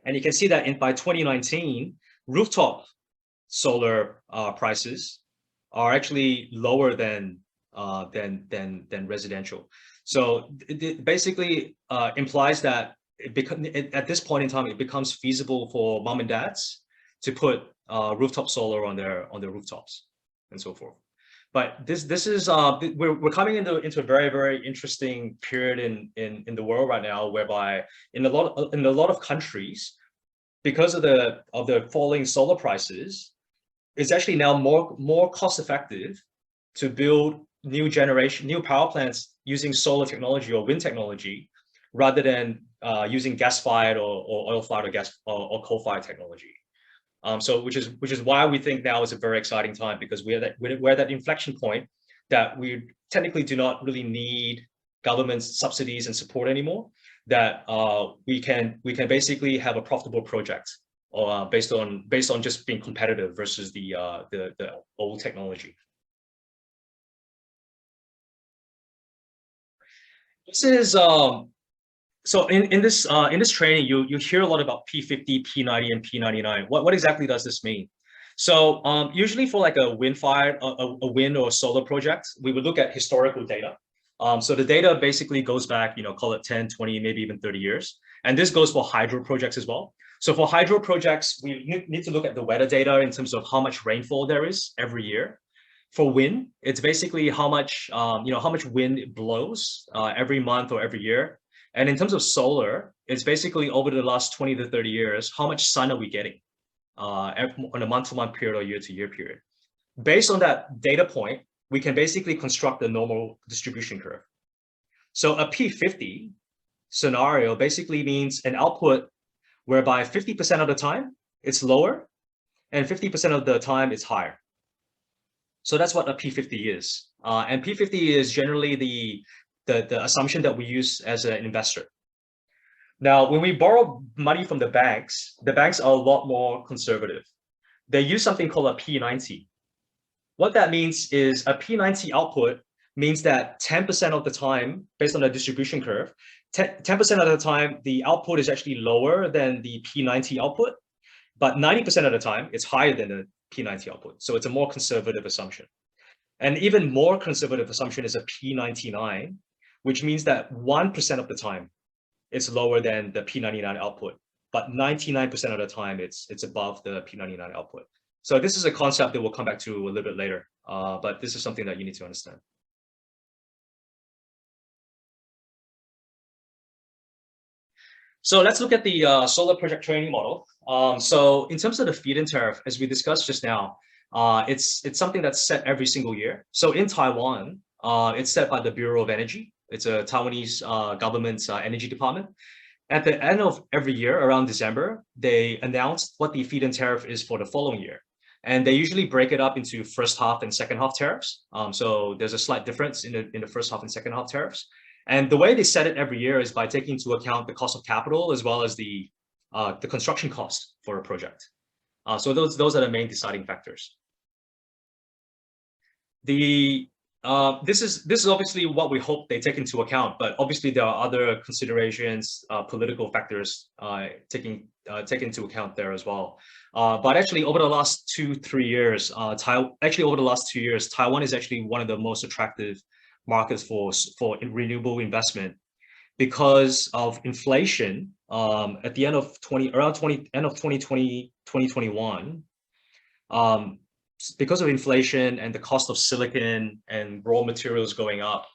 And you can see that by 2019, rooftop solar prices are actually lower than residential. So it basically implies that at this point in time, it becomes feasible for mom and dads to put rooftop solar on their rooftops and so forth. But this is we're coming into a very interesting period in the world right now, whereby in a lot of countries, because of the falling solar prices, it's actually now more cost effective to build new power plants using solar technology or wind technology rather than using gas-fired or oil-fired or coal-fired technology. So which is why we think now is a very exciting time, because we're at that inflection point that we technically do not really need government subsidies and support anymore. That we can basically have a profitable project, based on just being competitive versus the old technology. This is so in this training, you hear a lot about P50, P90, and P99. What exactly does this mean? So usually for like a wind or solar project, we would look at historical data. So the data basically goes back, call it 10, 20, maybe even 30 years. And this goes for hydro projects as well. So for hydro projects, we need to look at the weather data in terms of how much rainfall there is every year. For wind, it's basically how much wind it blows every month or every year. And in terms of solar, it's basically over the last 20 to 30 years, how much sun are we getting on a month-to-month period or year-to-year period. Based on that data point, we can basically construct a normal distribution curve. So a P50 scenario basically means an output whereby 50% of the time it's lower and 50% of the time it's higher. So that's what a P50 is. And P50 is generally the assumption that we use as an investor. Now, when we borrow money from the banks are a lot more conservative. They use something called a P90. What that means is a P90 output means that 10% of the time, based on the distribution curve, 10% of the time, the output is actually lower than the P90 output, but 90% of the time, it's higher than the P90 output. So it's a more conservative assumption. And even more conservative assumption is a P99, which means that 1% of the time it's lower than the P99 output, but 99% of the time it's above the P99 output. So this is a concept that we'll come back to a little bit later, but this is something that you need to understand. So let's look at the solar project training model. So in terms of the feed-in tariff, as we discussed just now, it's something that's set every single year. So in Taiwan, it's set by the Bureau of Energy. It's a Taiwanese government's energy department. At the end of every year, around December, they announce what the feed-in tariff is for the following year. And they usually break it up into first half and second half tariffs. So there's a slight difference in the first half and second half tariffs. And the way they set it every year is by taking into account the cost of capital as well as the construction cost for a project. So those are the main deciding factors. This is obviously what we hope they take into account, but obviously there are other considerations, political factors taken into account there as well. But actually, over the last 2-3 years, Taiwan is actually one of the most attractive markets for renewable investment because of inflation. At the end of 2020, 2021. Because of inflation and the cost of silicon and raw materials going up,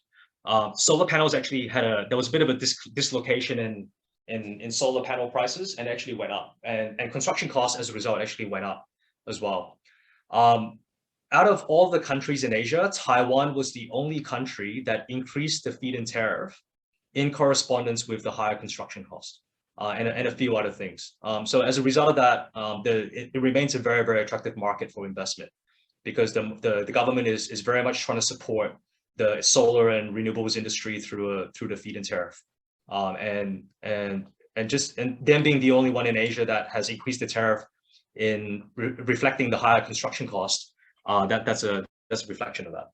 solar panels actually there was a bit of a dislocation in solar panel prices and actually went up, and construction costs as a result actually went up as well. Out of all the countries in Asia, Taiwan was the only country that increased the feed-in tariff in correspondence with the higher construction cost. And a few other things. So as a result of that, it remains a very attractive market for investment, because the government is very much trying to support the solar and renewables industry through the feed-in tariff, and them being the only one in Asia that has increased the tariff in reflecting the higher construction cost. That's a reflection of that.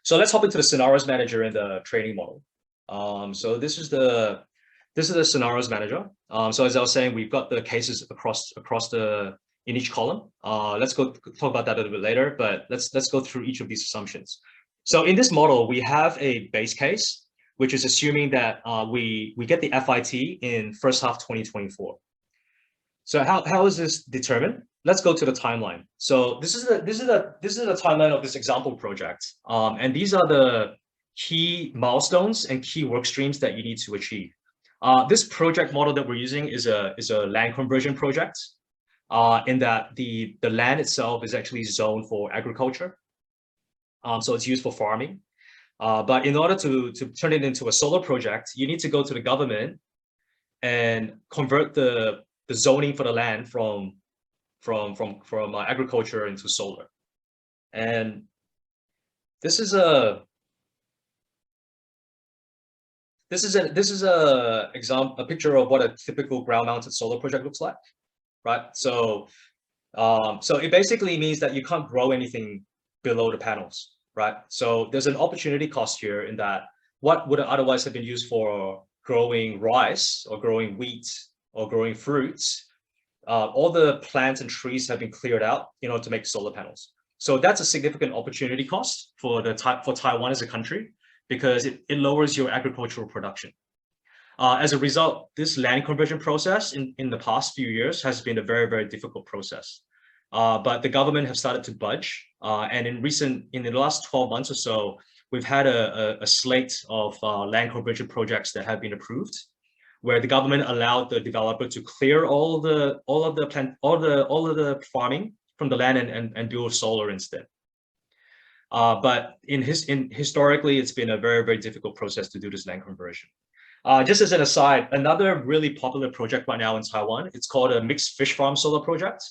So let's hop into the scenarios manager in the training model. So this is the scenarios manager. So as I was saying, we've got the cases across in each column. Let's go talk about that a little bit later, but let's go through each of these assumptions. So in this model, we have a base case, which is assuming that we get the FIT in first half 2024. So how is this determined? Let's go to the timeline. So this is the timeline of this example project, and these are the key milestones and key work streams that you need to achieve. This project model that we're using is a land conversion project, in that the land itself is actually zoned for agriculture. So it's used for farming. But in order to turn it into a solar project, you need to go to the government and convert the zoning for the land from agriculture into solar. And this is a picture of what a typical ground-mounted solar project looks like, right? So it basically means that you can't grow anything below the panels, right? So there's an opportunity cost here in that what would otherwise have been used for growing rice or growing wheat or growing fruits, all the plants and trees have been cleared out in order to make solar panels. So that's a significant opportunity cost for Taiwan as a country, because it lowers your agricultural production. As a result, this land conversion process in the past few years has been a very, very difficult process. But the government have started to budge. And in the last 12 months or so, we've had a slate of land conversion projects that have been approved, where the government allowed the developer to clear all of the farming from the land and build solar instead. But historically, it's been a very, very difficult process to do this land conversion. Just as an aside, another really popular project right now in Taiwan, it's called a mixed fish farm solar project,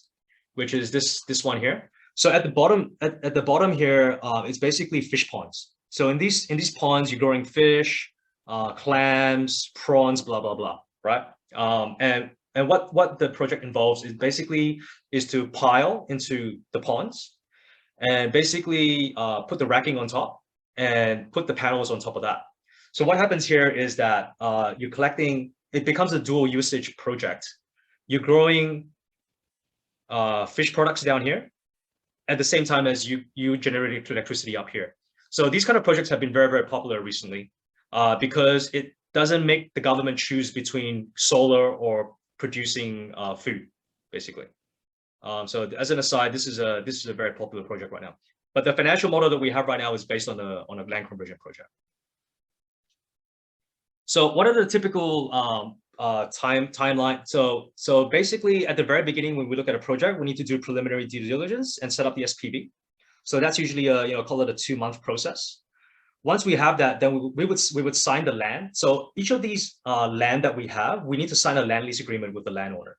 which is this one here. So at the bottom here, it's basically fish ponds. So in these ponds, you're growing fish, clams, prawns, blah blah blah, right? And what the project involves is to pile into the ponds, and basically put the racking on top and put the panels on top of that. So what happens here is that you're collecting. It becomes a dual usage project. You're growing fish products down here at the same time as you generate electricity up here. So these kind of projects have been very, very popular recently, because it doesn't make the government choose between solar or producing food, basically. So as an aside, this is a very popular project right now. But the financial model that we have right now is based on a land conversion project. So what are the typical timeline? So basically, at the very beginning, when we look at a project, we need to do preliminary due diligence and set up the SPV. So that's usually call it a 2-month process. Once we have that, then we would sign the land. So each of these land that we have, we need to sign a land lease agreement with the landowner.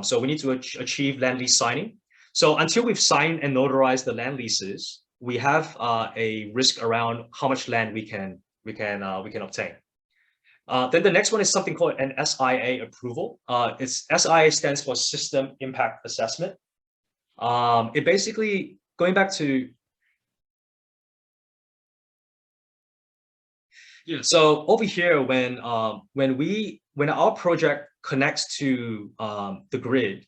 So we need to achieve land lease signing. So until we've signed and notarized the land leases, we have a risk around how much land we can obtain. Then the next one is something called an SIA approval. SIA stands for System Impact Assessment. It basically, going back to, so over here, when our project connects to the grid,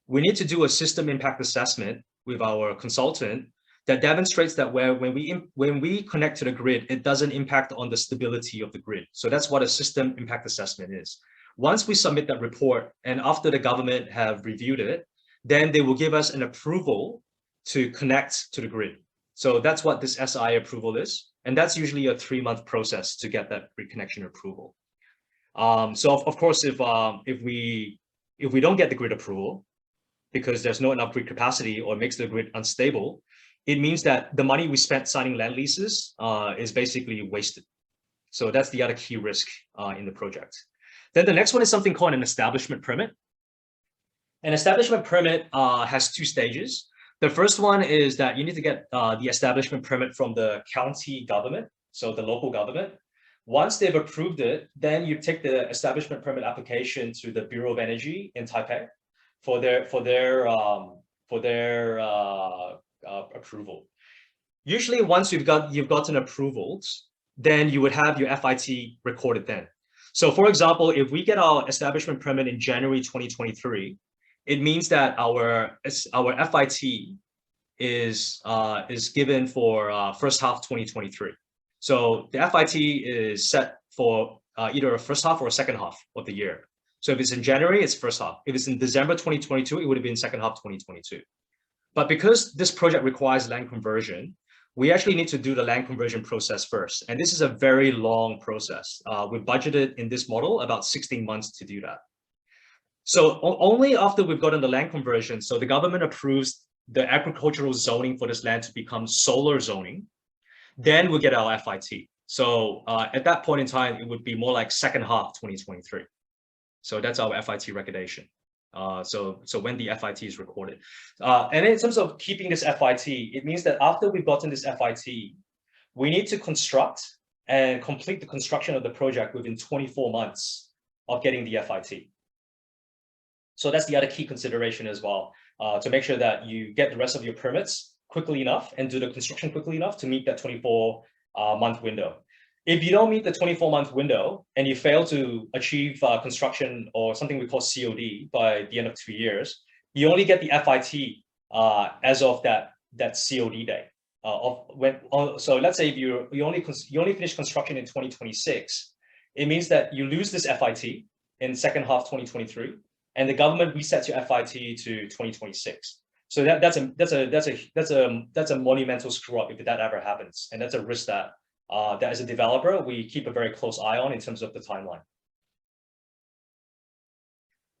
we need to do a system impact assessment with our consultant that demonstrates that when we connect to the grid, it doesn't impact on the stability of the grid. So that's what a system impact assessment is. Once we submit that report, and after the government have reviewed it, then they will give us an approval to connect to the grid. So that's what this SI approval is. And that's usually a 3-month process to get that grid connection approval. So of course, if we don't get the grid approval because there's not enough grid capacity or makes the grid unstable, it means that the money we spent signing land leases is basically wasted. So that's the other key risk in the project. Then the next one is something called an establishment permit. An establishment permit has 2 stages. The first one is that you need to get the establishment permit from the county government, so the local government. Once they've approved it, then you take the establishment permit application to the Bureau of Energy in Taipei for their approval. Usually, once you've gotten approvals, then you would have your FIT recorded then. So, for example, if we get our establishment permit in January 2023, it means that our FIT is given for first half 2023. So the FIT is set for either a first half or a second half of the year. So if it's in January, it's first half. If it's in December 2022, it would have been second half 2022. But because this project requires land conversion, we actually need to do the land conversion process first. And this is a very long process. We budgeted in this model about 16 months to do that. So only after we've gotten the land conversion, so the government approves the agricultural zoning for this land to become solar zoning, then we get our FIT. So at that point in time, it would be more like second half 2023. So that's our FIT recognition. So when the FIT is recorded. And in terms of keeping this FIT, it means that after we've gotten this FIT, we need to construct and complete the construction of the project within 24 months of getting the FIT. So that's the other key consideration as well, to make sure that you get the rest of your permits quickly enough and do the construction quickly enough to meet that 24-month window. If you don't meet the 24-month window and you fail to achieve construction or something we call COD by the end of 2 years, you only get the FIT as of that COD day. So let's say if you only finish construction in 2026, it means that you lose this FIT in second half 2023, and the government resets your FIT to 2026. So that's a monumental screw up if that ever happens, and that's a risk that as a developer we keep a very close eye on in terms of the timeline.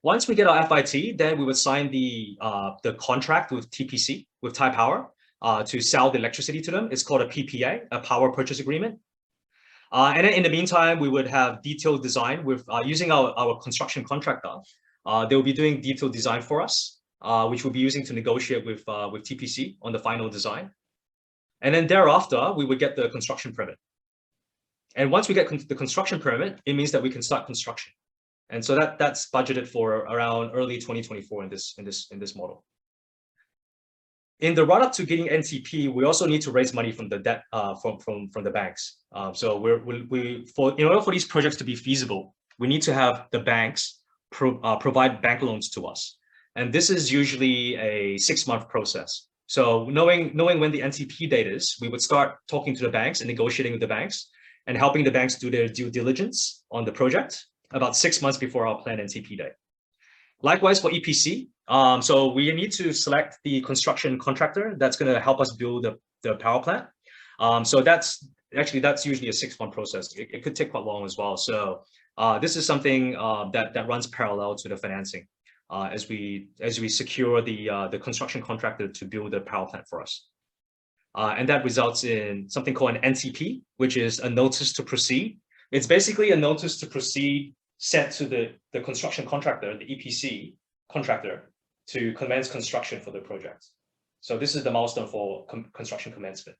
Once we get our FIT, then we would sign the contract with TPC, with Taipower, to sell the electricity to them. It's called a PPA, a power purchase agreement. And then in the meantime, we would have detailed design with using our construction contractor. They will be doing detailed design for us, which we'll be using to negotiate with TPC on the final design. And then thereafter, we would get the construction permit. And once we get the construction permit, it means that we can start construction. And so that's budgeted for around early 2024 in this model. In the run-up to getting NTP, we also need to raise money from the debt from the banks. So in order for these projects to be feasible, we need to have the banks provide bank loans to us, and this is usually a 6-month process. So knowing when the NTP date is, we would start talking to the banks and negotiating with the banks and helping the banks do their due diligence on the project about 6 months before our planned NTP date. Likewise for EPC, so we need to select the construction contractor that's going to help us build the power plant. So that's usually a 6-month process. It could take quite long as well. So this is something that runs parallel to the financing as we secure the construction contractor to build the power plant for us. And that results in something called an NTP, which is a notice to proceed. It's basically a notice to proceed sent to the construction contractor, the EPC contractor, to commence construction for the project. So this is the milestone for construction commencement.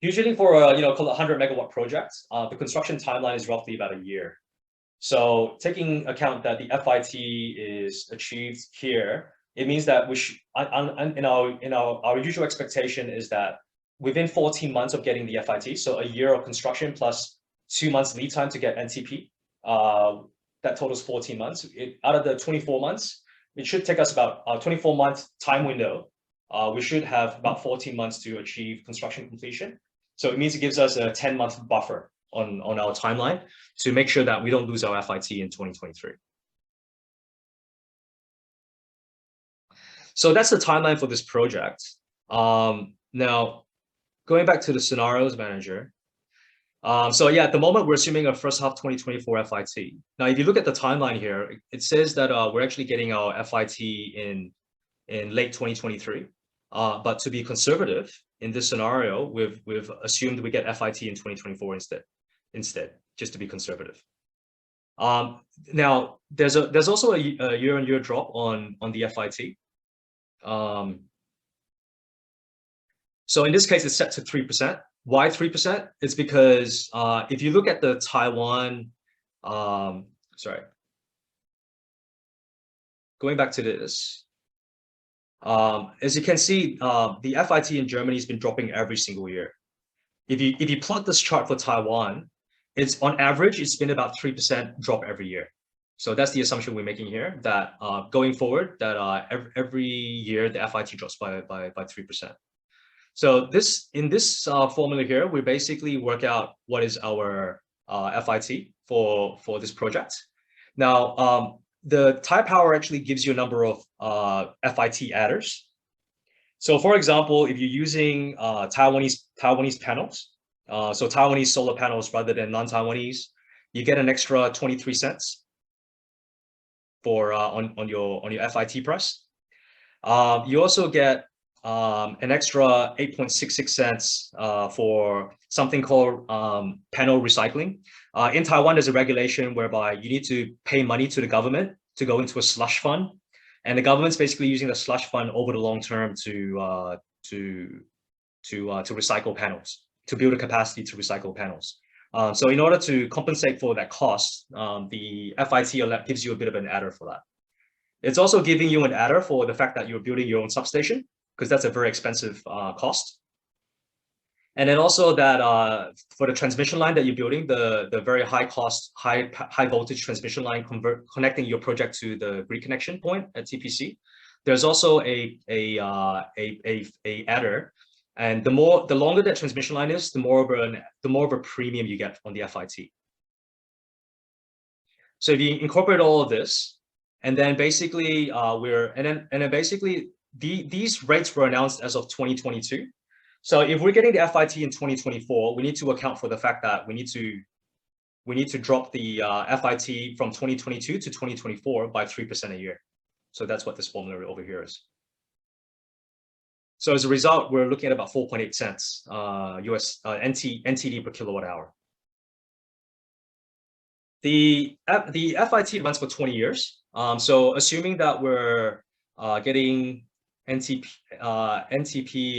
Usually for a call it 100 megawatt project, the construction timeline is roughly about a year. So taking account that the FIT is achieved here, it means that we should, our usual expectation is that within 14 months of getting the FIT, so a year of construction plus 2 months lead time to get NTP, that totals 14 months. Out of the 24 months, it should take us about a 24-month time window. We should have about 14 months to achieve construction completion. So it means it gives us a 10-month buffer on our timeline to make sure that we don't lose our FIT in 2023. So that's the timeline for this project. Now, going back to the scenarios manager. So yeah, at the moment, we're assuming a first half 2024 FIT. Now, if you look at the timeline here, it says that we're actually getting our FIT in late 2023. But to be conservative in this scenario, we've assumed we get FIT in 2024 instead, just to be conservative. Now, there's also a year-on-year drop on the FIT. So in this case, it's set to 3%. Why 3%? It's because if you look at the Taiwan, going back to this, as you can see, the FIT in Germany has been dropping every single year. If you plot this chart for Taiwan, it's on average, it's been about 3% drop every year. So that's the assumption we're making here, that going forward, that every year the FIT drops by 3%. So in this formula here, we basically work out what is our FIT for this project. Now, the Tide Power actually gives you a number of FIT adders. So for example, if you're using Taiwanese panels, so Taiwanese solar panels rather than non-Taiwanese, you get an extra 23 cents for on your FIT price. You also get an extra 8.66 cents for something called panel recycling. In Taiwan, there's a regulation whereby you need to pay money to the government to go into a slush fund, and the government's basically using the slush fund over the long term to recycle panels, to build a capacity to recycle panels. So in order to compensate for that cost, the FIT gives you a bit of an adder for that. It's also giving you an adder for the fact that you're building your own substation, because that's a very expensive cost. And then also that for the transmission line that you're building, the very high cost, high voltage transmission line connecting your project to the grid connection point at TPC, there's also a adder. And the longer that transmission line is, the more of a premium you get on the FIT. So if you incorporate all of this, and then basically these rates were announced as of 2022. So if we're getting the FIT in 2024, we need to account for the fact that we need to drop the FIT from 2022 to 2024 by 3% a year. So that's what this formula over here is. So as a result, we're looking at about 4.8 cents NTD per kilowatt hour. The FIT runs for 20 years. So assuming that we're getting NTP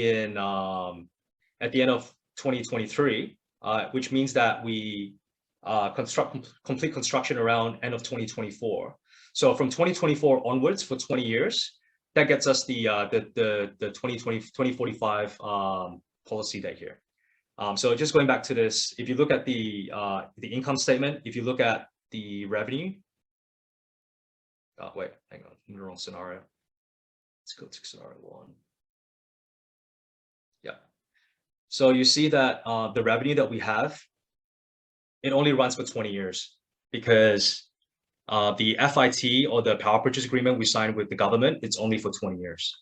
in at the end of 2023, which means that we complete construction around end of 2024. So from 2024 onwards for 20 years, that gets us the 2045 policy date here. So just going back to this, if you look at the income statement, if you look at the revenue, wait, hang on, I'm in the wrong scenario. Let's go to scenario 1. Yeah. So you see that the revenue that we have, it only runs for 20 years because the FIT or the power purchase agreement we signed with the government, it's only for 20 years.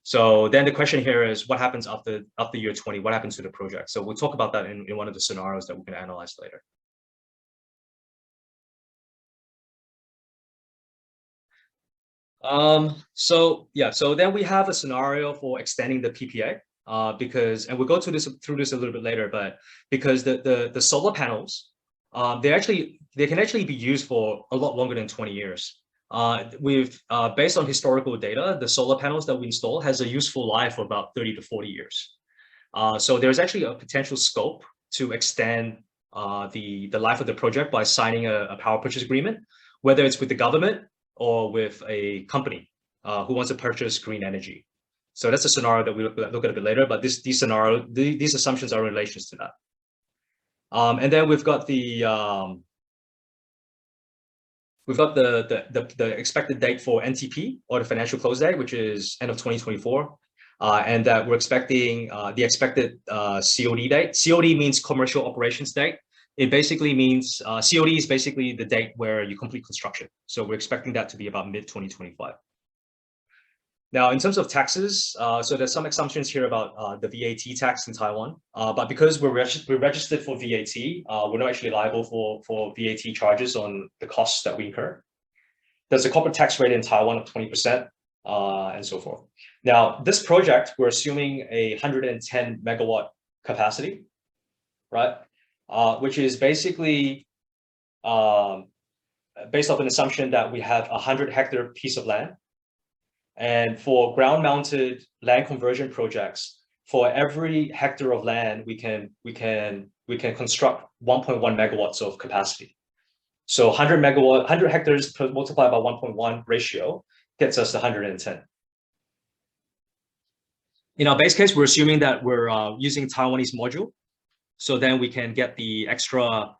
So then the question here is, what happens after year 20? What happens to the project? So we'll talk about that in one of the scenarios that we can analyze later. So then we have a scenario for extending the PPA because, and we'll go through this a little bit later, but because the solar panels, they can actually be used for a lot longer than 20 years. Based on historical data, the solar panels that we install has a useful life of about 30 to 40 years. So there's actually a potential scope to extend the life of the project by signing a power purchase agreement, whether it's with the government or with a company who wants to purchase green energy. So that's a scenario that we look at a bit later, but these assumptions are in relation to that. And then we've got the expected date for NTP, or the financial close date, which is end of 2024, and that we're expecting the expected COD date. COD means commercial operations date. It basically means COD is basically the date where you complete construction. So we're expecting that to be about mid-2025. Now, in terms of taxes, so there's some assumptions here about the VAT tax in Taiwan, but because we're registered for VAT, we're not actually liable for VAT charges on the costs that we incur. There's a corporate tax rate in Taiwan of 20%, and so forth. Now, this project, we're assuming a 110 megawatt capacity, right? Which is basically based off an assumption that we have a 100-hectare piece of land. And for ground-mounted land conversion projects, for every hectare of land, we can construct 1.1 megawatts of capacity. So 100 hectares multiplied by 1.1 ratio gets us the 110. In our base case, we're assuming that we're using Taiwanese module. So then we can get the extra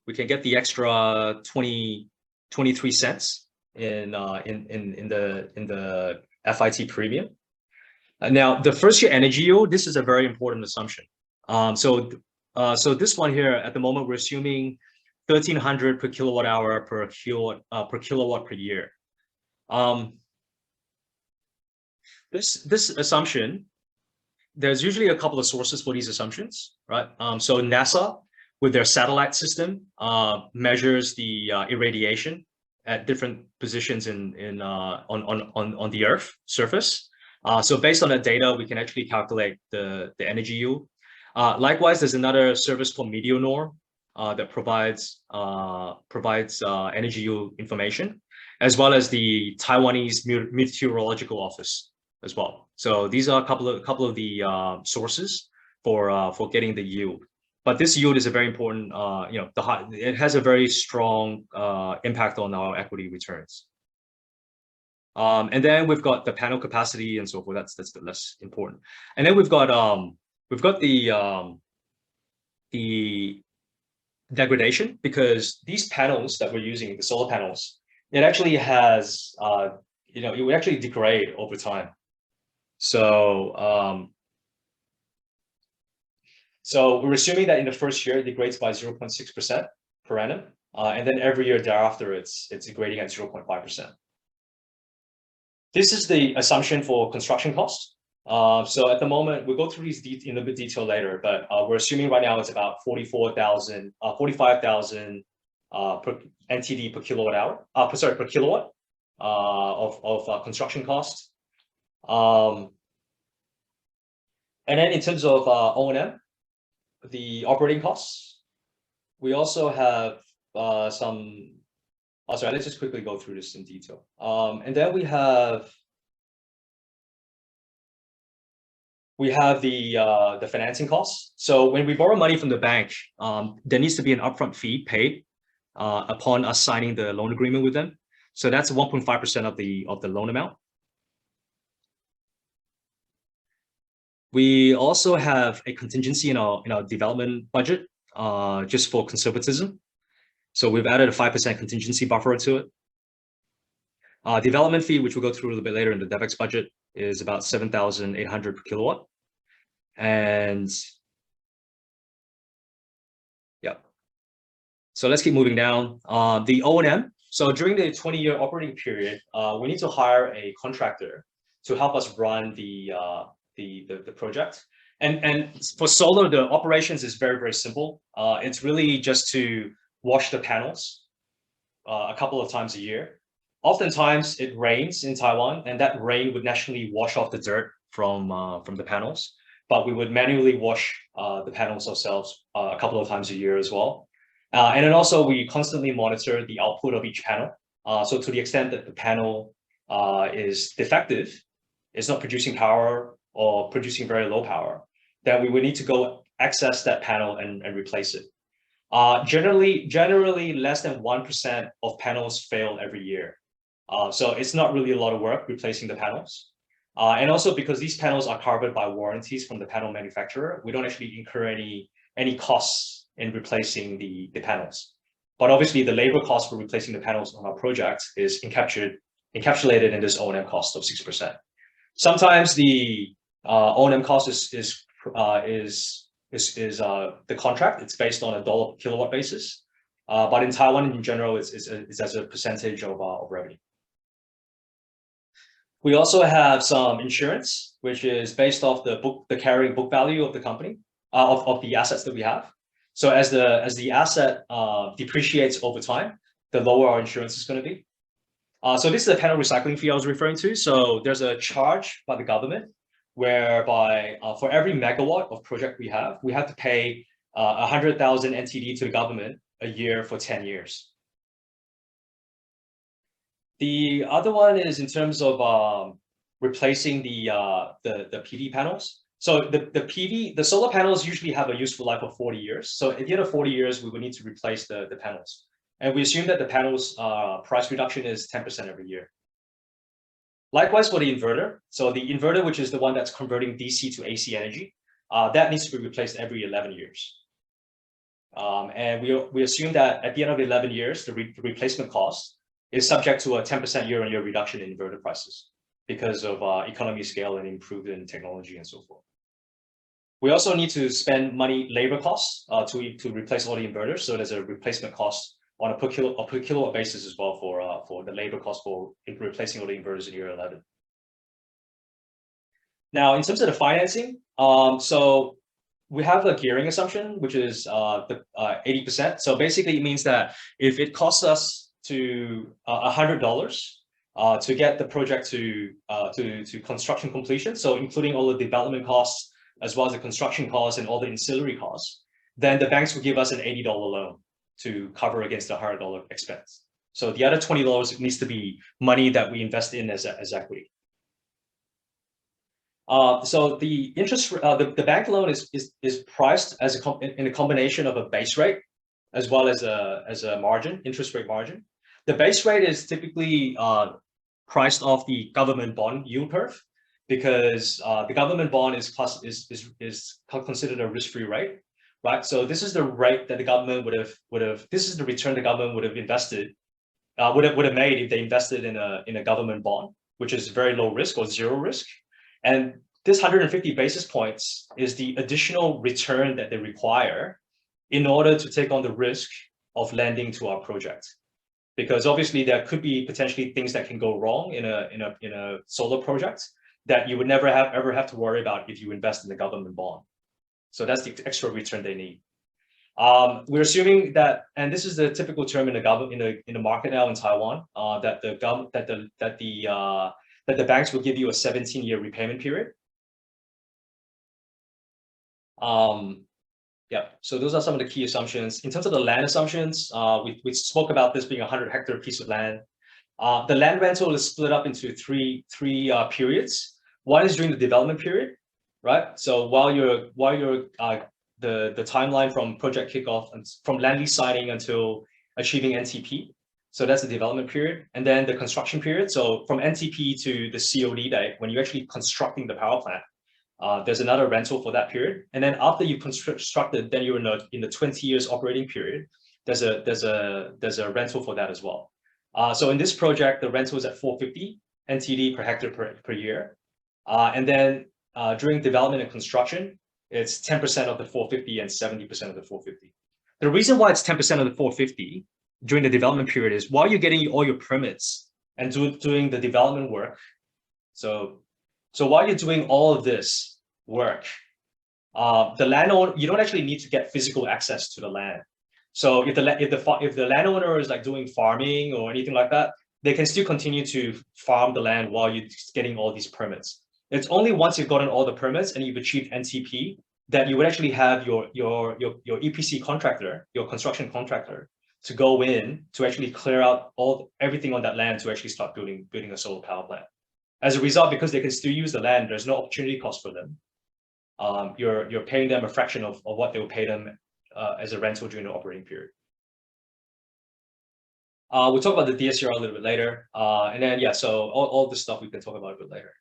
we can get the extra 23 cents in the FIT premium. Now, the first year energy yield, this is a very important assumption. So this one here, at the moment, we're assuming 1,300 per kilowatt hour per kilowatt per year. This assumption, there's usually a couple of sources for these assumptions, right? So NASA, with their satellite system, measures the irradiation at different positions on the Earth surface. So based on that data, we can actually calculate the energy yield. Likewise, there's another service called Meteor that provides energy yield information, as well as the Taiwanese Meteorological Office as well. So these are a couple of the sources for getting the yield. But this yield is a very important, it has a very strong impact on our equity returns. And then we've got the panel capacity and so forth. That's the less important. And then we've got the degradation, because these panels that we're using, the solar panels, it actually has it would actually degrade over time. So we're assuming that in the first year it degrades by 0.6% per annum, and then every year thereafter it's degrading at 0.5%. This is the assumption for construction cost. So at the moment, we'll go through these in a bit detail later, but we're assuming right now it's about 45,000 per NTD per kilowatt hour. Per kilowatt of construction cost. And then in terms of O&M, the operating costs, we also have some. Oh, sorry, let's just quickly go through this in detail. And then we have the financing costs. So when we borrow money from the bank, there needs to be an upfront fee paid upon us signing the loan agreement with them. So that's 1.5% of the loan amount. We also have a contingency in our development budget, just for conservatism. So we've added a 5% contingency buffer to it. Development fee, which we'll go through a little bit later in the DevEx budget, is about 7,800 per kilowatt. And yeah. So let's keep moving down. The O&M. So during the 20-year operating period, we need to hire a contractor to help us run the project. And for solar, the operations is very, very simple. It's really just to wash the panels a couple of times a year. Oftentimes it rains in Taiwan, and that rain would naturally wash off the dirt from the panels. But we would manually wash the panels ourselves a couple of times a year as well. And then also we constantly monitor the output of each panel. So to the extent that the panel is defective, it's not producing power or producing very low power, then we would need to go access that panel and replace it. Generally less than 1% of panels fail every year. So it's not really a lot of work replacing the panels. And also because these panels are covered by warranties from the panel manufacturer, we don't actually incur any costs in replacing the panels. But obviously the labor cost for replacing the panels on our project is encapsulated in this O&M cost of 6%. Sometimes the O&M cost is the contract. It's based on a dollar per kilowatt basis. But in Taiwan in general, it's as a percentage of revenue. We also have some insurance, which is based off the carrying book value of the company, of the assets that we have. So as the asset depreciates over time, the lower our insurance is going to be. So this is the panel recycling fee I was referring to. So there's a charge by the government whereby for every megawatt of project we have to pay 100,000 NTD to the government a year for 10 years. The other one is in terms of replacing the PV panels. So the solar panels usually have a useful life of 40 years. So at the end of 40 years, we would need to replace the panels. And we assume that the panels price reduction is 10% every year. Likewise for the inverter. So the inverter, which is the one that's converting DC to AC energy, that needs to be replaced every 11 years. And we assume that at the end of 11 years, the replacement cost is subject to a 10% year-on-year reduction in inverter prices because of economy of scale and improvement in technology and so forth. We also need to spend money, labor costs to replace all the inverters. So there's a replacement cost on a per kilowatt basis as well for the labor cost for replacing all the inverters in year 11. Now, in terms of the financing, so we have a gearing assumption, which is the 80%. So basically, it means that if it costs us to $100 to get the project to construction completion, so including all the development costs as well as the construction costs and all the ancillary costs, then the banks will give us an $80 loan to cover against the $100 expense. So the other $20 needs to be money that we invest in as equity. So the interest, the bank loan is priced as in a combination of a base rate as well as a margin, interest rate margin. The base rate is typically priced off the government bond yield curve, because the government bond is considered a risk-free rate, right? So this is the rate that the government would have. This is the return the government would have invested, would have made if they invested in a government bond, which is very low risk or zero risk. And this 150 basis points is the additional return that they require in order to take on the risk of lending to our project. Because obviously there could be potentially things that can go wrong in a solar project that you would never ever have to worry about if you invest in the government bond. So that's the extra return they need. We're assuming that, and this is the typical term in the market now in Taiwan, that the banks will give you a 17-year repayment period. Yeah, so those are some of the key assumptions. In terms of the land assumptions, we spoke about this being a 100-hectare piece of land. The land rental is split up into three periods. One is during the development period, right? So while you're the timeline from project kickoff and from land lease signing until achieving NTP. So that's the development period. And then the construction period. So from NTP to the COD date, when you're actually constructing the power plant, there's another rental for that period. And then after you constructed, then you're in the 20 years operating period. There's a rental for that as well. So in this project, the rental is at 450 NTD per hectare per year. And then during development and construction, it's 10% of the 450 and 70% of the 450. The reason why it's 10% of the 450 during the development period is while you're getting all your permits and doing the development work. So while you're doing all of this work, the landowner, you don't actually need to get physical access to the land. So if the landowner is like doing farming or anything like that, they can still continue to farm the land while you're getting all these permits. It's only once you've gotten all the permits and you've achieved NTP that you would actually have your EPC contractor, your construction contractor, to go in to actually clear out everything on that land to actually start building a solar power plant. As a result, because they can still use the land, there's no opportunity cost for them. You're paying them a fraction of what they will pay them as a rental during the operating period. We'll talk about the DSCR a little bit later, and then yeah, so all this stuff we can talk about a bit later.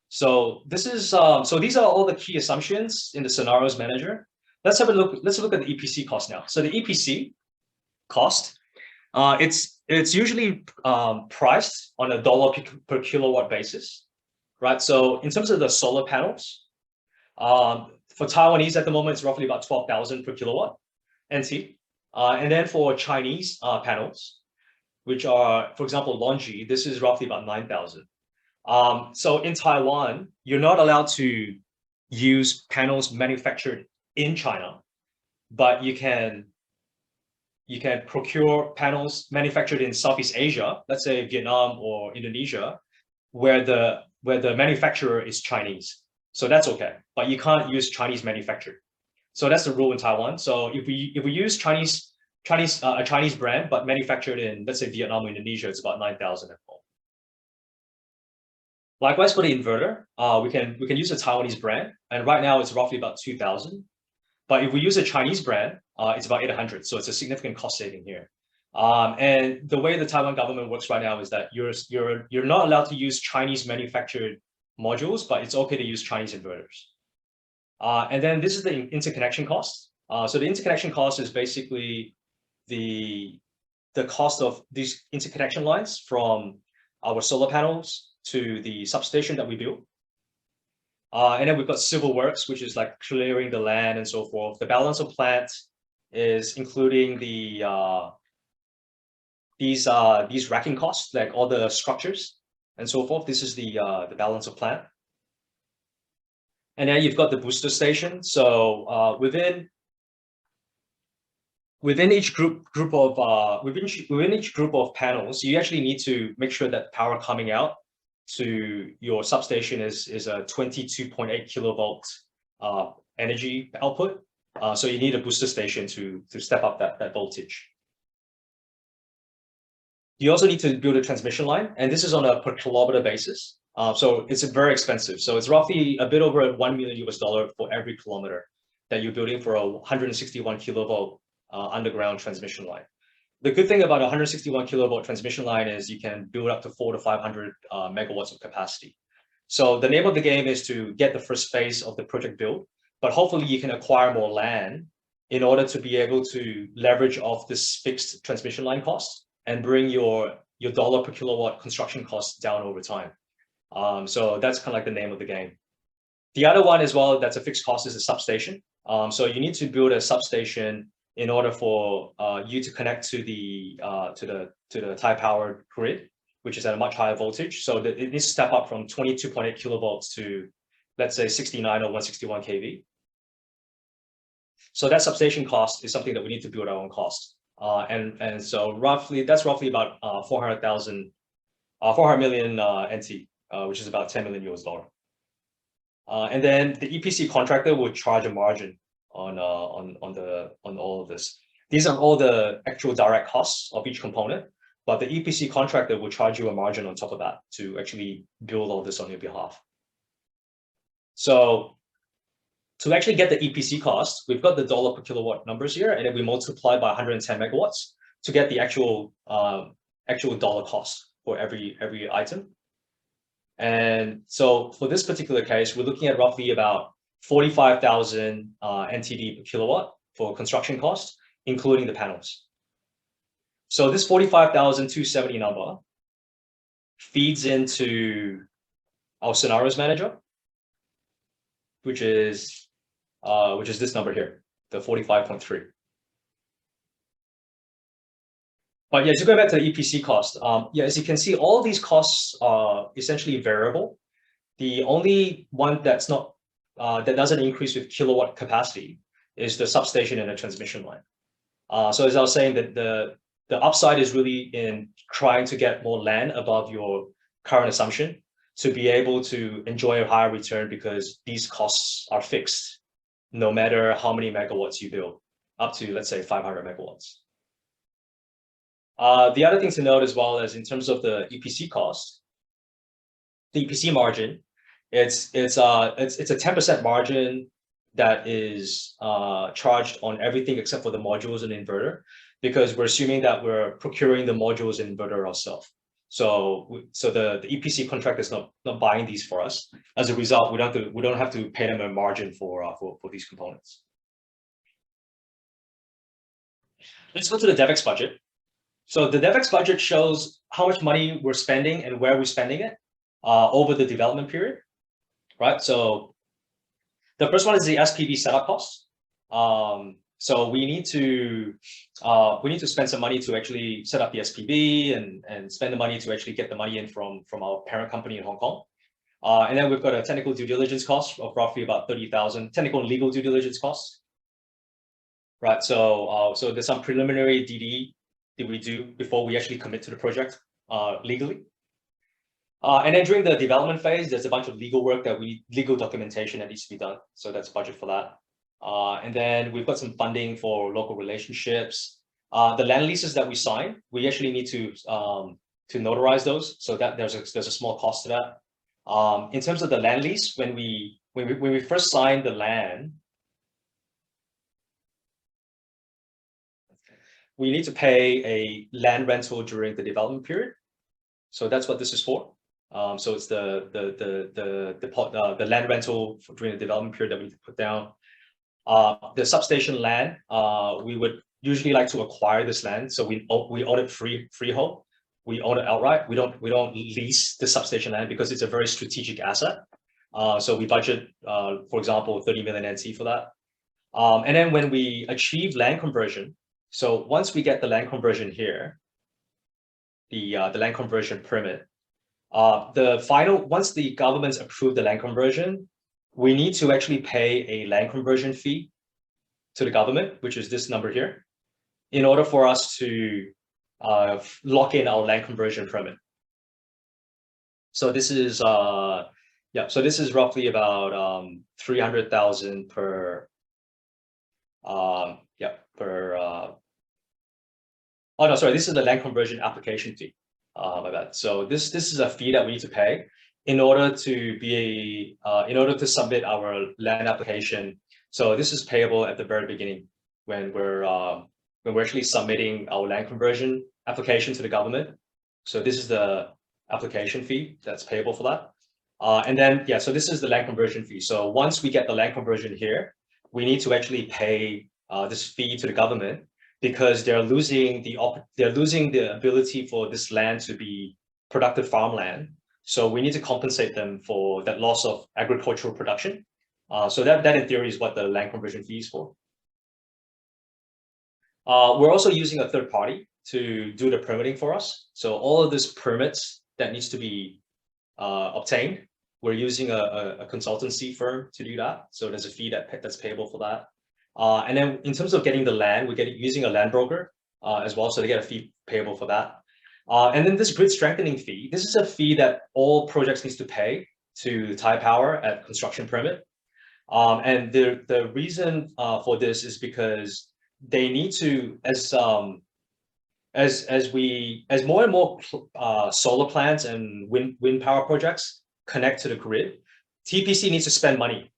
So this is so these are all the key assumptions in the scenarios manager. Let's have a look. Let's look at the EPC cost now. So the EPC cost, it's usually priced on a $ per kilowatt basis, right? So in terms of the solar panels, for Taiwanese at the moment, it's roughly about 12,000 per kilowatt NT. And then for Chinese panels, which are, for example, Longi, this is roughly about 9,000. So in Taiwan, you're not allowed to use panels manufactured in China, but you can procure panels manufactured in Southeast Asia, let's say Vietnam or Indonesia, where the manufacturer is Chinese. So that's okay, but you can't use Chinese manufactured. So that's the rule in Taiwan. So if we use a Chinese brand but manufactured in, let's say, Vietnam or Indonesia, it's about 9,000 at home. Likewise for the inverter, we can use a Taiwanese brand, and right now it's roughly about 2,000. But if we use a Chinese brand, it's about 800. So it's a significant cost saving here. And the way the Taiwan government works right now is that you're not allowed to use Chinese manufactured modules, but it's okay to use Chinese inverters. And then this is the interconnection cost. So the interconnection cost is basically the cost of these interconnection lines from our solar panels to the substation that we build. And then we've got civil works, which is like clearing the land and so forth. The balance of plant is including these racking costs, like all the structures and so forth. This is the balance of plant. And then you've got the booster station. So within each group of panels, you actually need to make sure that power coming out to your substation is a 22.8 kilovolt energy output. So you need a booster station to step up that voltage. You also need to build a transmission line, and this is on a per kilometer basis. So it's very expensive. So it's roughly a bit over $1 million for every kilometer that you're building for a 161 kilovolt underground transmission line. The good thing about a 161 kilovolt transmission line is you can build up to 400 to 500 megawatts of capacity. So the name of the game is to get the first phase of the project built, but hopefully you can acquire more land in order to be able to leverage off this fixed transmission line cost and bring your dollar per kilowatt construction costs down over time. So that's kind of like the name of the game. The other one as well, that's a fixed cost, is a substation. So you need to build a substation in order for you to connect to the tie powered grid, which is at a much higher voltage. So it needs to step up from 22.8 kilovolts to, let's say, 69 or 161 kV. So that substation cost is something that we need to build our own cost. And so that's roughly about 400 million NT, which is about $10 million. And then the EPC contractor would charge a margin on all of this. These are all the actual direct costs of each component, but the EPC contractor will charge you a margin on top of that to actually build all this on your behalf. So to actually get the EPC cost, we've got the dollar per kilowatt numbers here, and then we multiply by 110 megawatts to get the actual dollar cost for every item. And so for this particular case, we're looking at roughly about 45,000 NTD per kilowatt for construction cost, including the panels. So this 45,270 number feeds into our scenarios manager, which is this number here, the 45.3. But yeah, just going back to the EPC cost, as you can see, all of these costs are essentially variable. The only one that's not that doesn't increase with kilowatt capacity is the substation and the transmission line. So as I was saying, that the upside is really in trying to get more land above your current assumption to be able to enjoy a higher return, because these costs are fixed no matter how many megawatts you build, up to, let's say, 500 megawatts. The other thing to note as well is in terms of the EPC cost, the EPC margin, it's a 10% margin that is charged on everything except for the modules and inverter, because we're assuming that we're procuring the modules and inverter ourselves. So the EPC contract is not buying these for us. As a result, we don't have to pay them a margin for these components. Let's go to the DevEx budget. So the DevEx budget shows how much money we're spending and where we're spending it over the development period, right? So the first one is the SPV setup costs. So we need to spend some money to actually set up the SPV and spend the money to actually get the money in from our parent company in Hong Kong. And then we've got a technical due diligence cost of roughly about 30,000, technical and legal due diligence costs. Right, so there's some preliminary DD that we do before we actually commit to the project legally. And then during the development phase, there's a bunch of legal work legal documentation that needs to be done. So that's budget for that. And then we've got some funding for local relationships. The land leases that we sign, we actually need to notarize those. So that there's a small cost to that. In terms of the land lease, when we first signed the land, we need to pay a land rental during the development period. So that's what this is for. So it's the land rental during the development period that we need to put down. The substation land, we would usually like to acquire this land, so we own it freehold. We own it outright. We don't lease the substation land because it's a very strategic asset. So we budget, for example, 30 million NT for that. And then when we achieve land conversion, so once we get the land conversion here, the land conversion permit, once the government's approved the land conversion, we need to actually pay a land conversion fee to the government, which is this number here, in order for us to lock in our land conversion permit. So this is so this is roughly about 300,000 per oh no, sorry, this is the land conversion application fee. My bad. So this is a fee that we need to pay in order to submit our land application. So this is payable at the very beginning when we're actually submitting our land conversion application to the government. So this is the application fee that's payable for that. And then so this is the land conversion fee. So once we get the land conversion here, we need to actually pay this fee to the government, because they're losing the ability for this land to be productive farmland. So we need to compensate them for that loss of agricultural production. So that in theory is what the land conversion fee is for. We're also using a third party to do the permitting for us. So all of these permits that needs to be obtained, we're using a consultancy firm to do that. So there's a fee that's payable for that. And then in terms of getting the land, we're using a land broker as well, so they get a fee payable for that. And then this grid strengthening fee, this is a fee that all projects needs to pay to Thai Power at construction permit. And the reason for this is because they need to, as more and more solar plants and wind power projects connect to the grid, TPC needs to spend money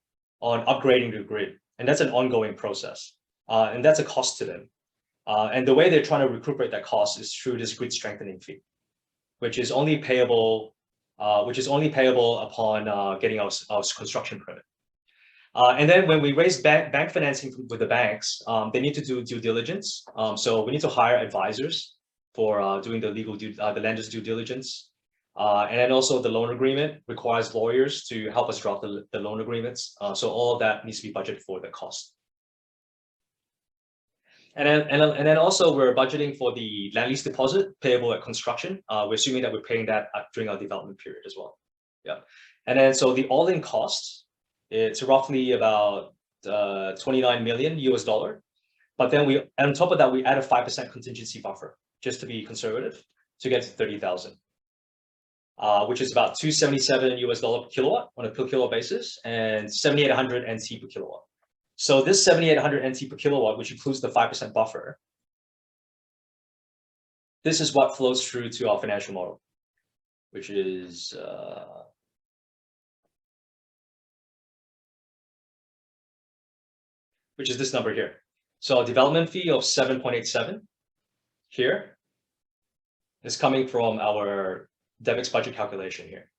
on upgrading the grid. And that's an ongoing process, and that's a cost to them. And the way they're trying to recuperate that cost is through this grid strengthening fee, which is only payable upon getting our construction permit. And then when we raise bank financing with the banks, they need to do due diligence. So we need to hire advisors for doing the lender's due diligence. And then also the loan agreement requires lawyers to help us draft the loan agreements. So all of that needs to be budgeted for the cost. And then also we're budgeting for the land lease deposit payable at construction. We're assuming that we're paying that during our development period as well. Yeah. And then so the all-in cost, it's roughly about 29 million US dollar. But then on top of that, we add a 5% contingency buffer just to be conservative to get to 30,000. Which is about 277 US dollar per kilowatt on a per kilowatt basis, and 7,800 NT per kilowatt. So this 7,800 NT per kilowatt, which includes the 5% buffer, this is what flows through to our financial model, which is this number here. So a development fee of 7.87 here is coming from our DevEx budget calculation here.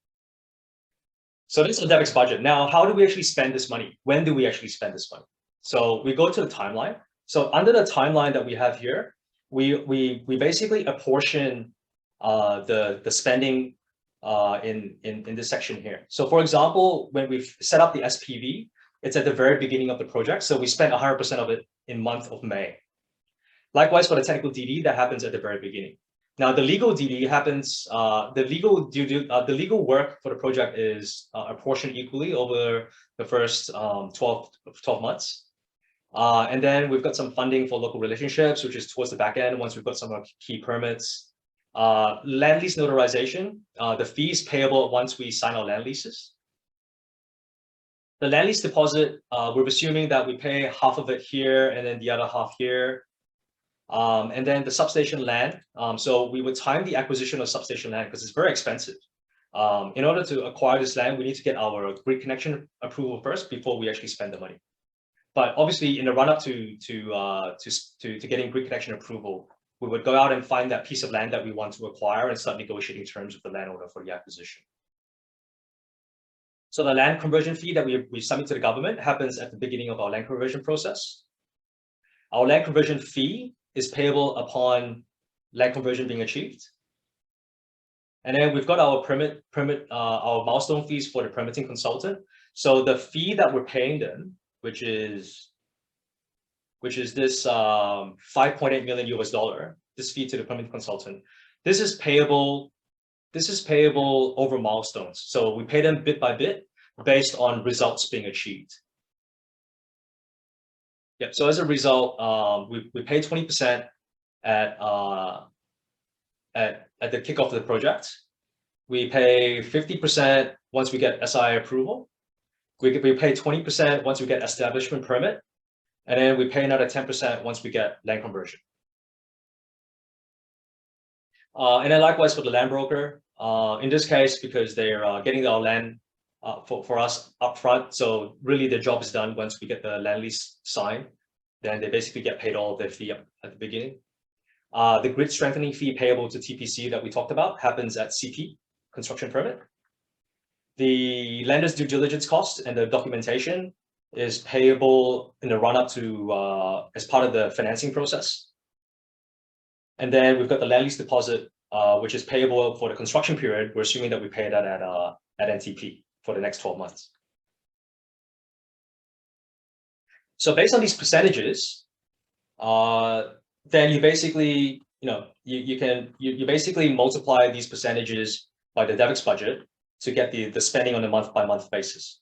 So this is the DevEx budget. Now, how do we actually spend this money? When do we actually spend this money? So we go to the timeline. So under the timeline that we have here, we basically apportion the spending in this section here. So for example, when we've set up the SPV, it's at the very beginning of the project. So we spend 100% of it in month of May. Likewise, for the technical DD, that happens at the very beginning. Now, the legal DD happens, the legal work for the project is apportioned equally over the first 12 months. And then we've got some funding for local relationships, which is towards the back end once we've got some key permits. Land lease notarization, the fees payable once we sign our land leases. The land lease deposit, we're assuming that we pay half of it here and then the other half here. And then the substation land. So we would time the acquisition of substation land because it's very expensive. In order to acquire this land, we need to get our grid connection approval first before we actually spend the money. But obviously, in the run-up to getting grid connection approval, we would go out and find that piece of land that we want to acquire and start negotiating terms with the landowner for the acquisition. So the land conversion fee that we submit to the government happens at the beginning of our land conversion process. Our land conversion fee is payable upon land conversion being achieved. And then we've got our our milestone fees for the permitting consultant. So the fee that we're paying them, which is this $5.8 million US, this fee to the permitting consultant, this is payable over milestones. So we pay them bit by bit based on results being achieved. Yep. So as a result, we pay 20% at the kickoff of the project. We pay 50% once we get SI approval. We pay 20% once we get establishment permit, and then we pay another 10% once we get land conversion. And then likewise for the land broker, in this case, because they're getting our land for us upfront, so really their job is done once we get the land lease signed, then they basically get paid all of their fee at the beginning. The grid strengthening fee payable to TPC that we talked about happens at CP, construction permit. The lender's due diligence cost and the documentation is payable in the run-up to as part of the financing process. And then we've got the land lease deposit, which is payable for the construction period. We're assuming that we pay that at NTP for the next 12 months. So based on these percentages, then you basically, you basically multiply these percentages by the DevEx budget to get the spending on a month-by-month basis.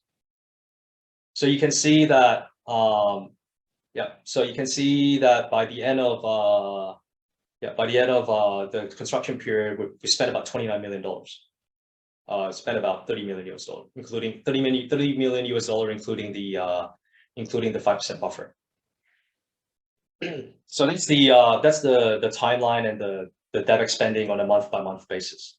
So you can see that, so you can see that by the end of the construction period, we spent about $29 million. Spent about $30 million US, including $30 million US, including the 5% buffer. So that's the timeline and the DevEx spending on a month-by-month basis.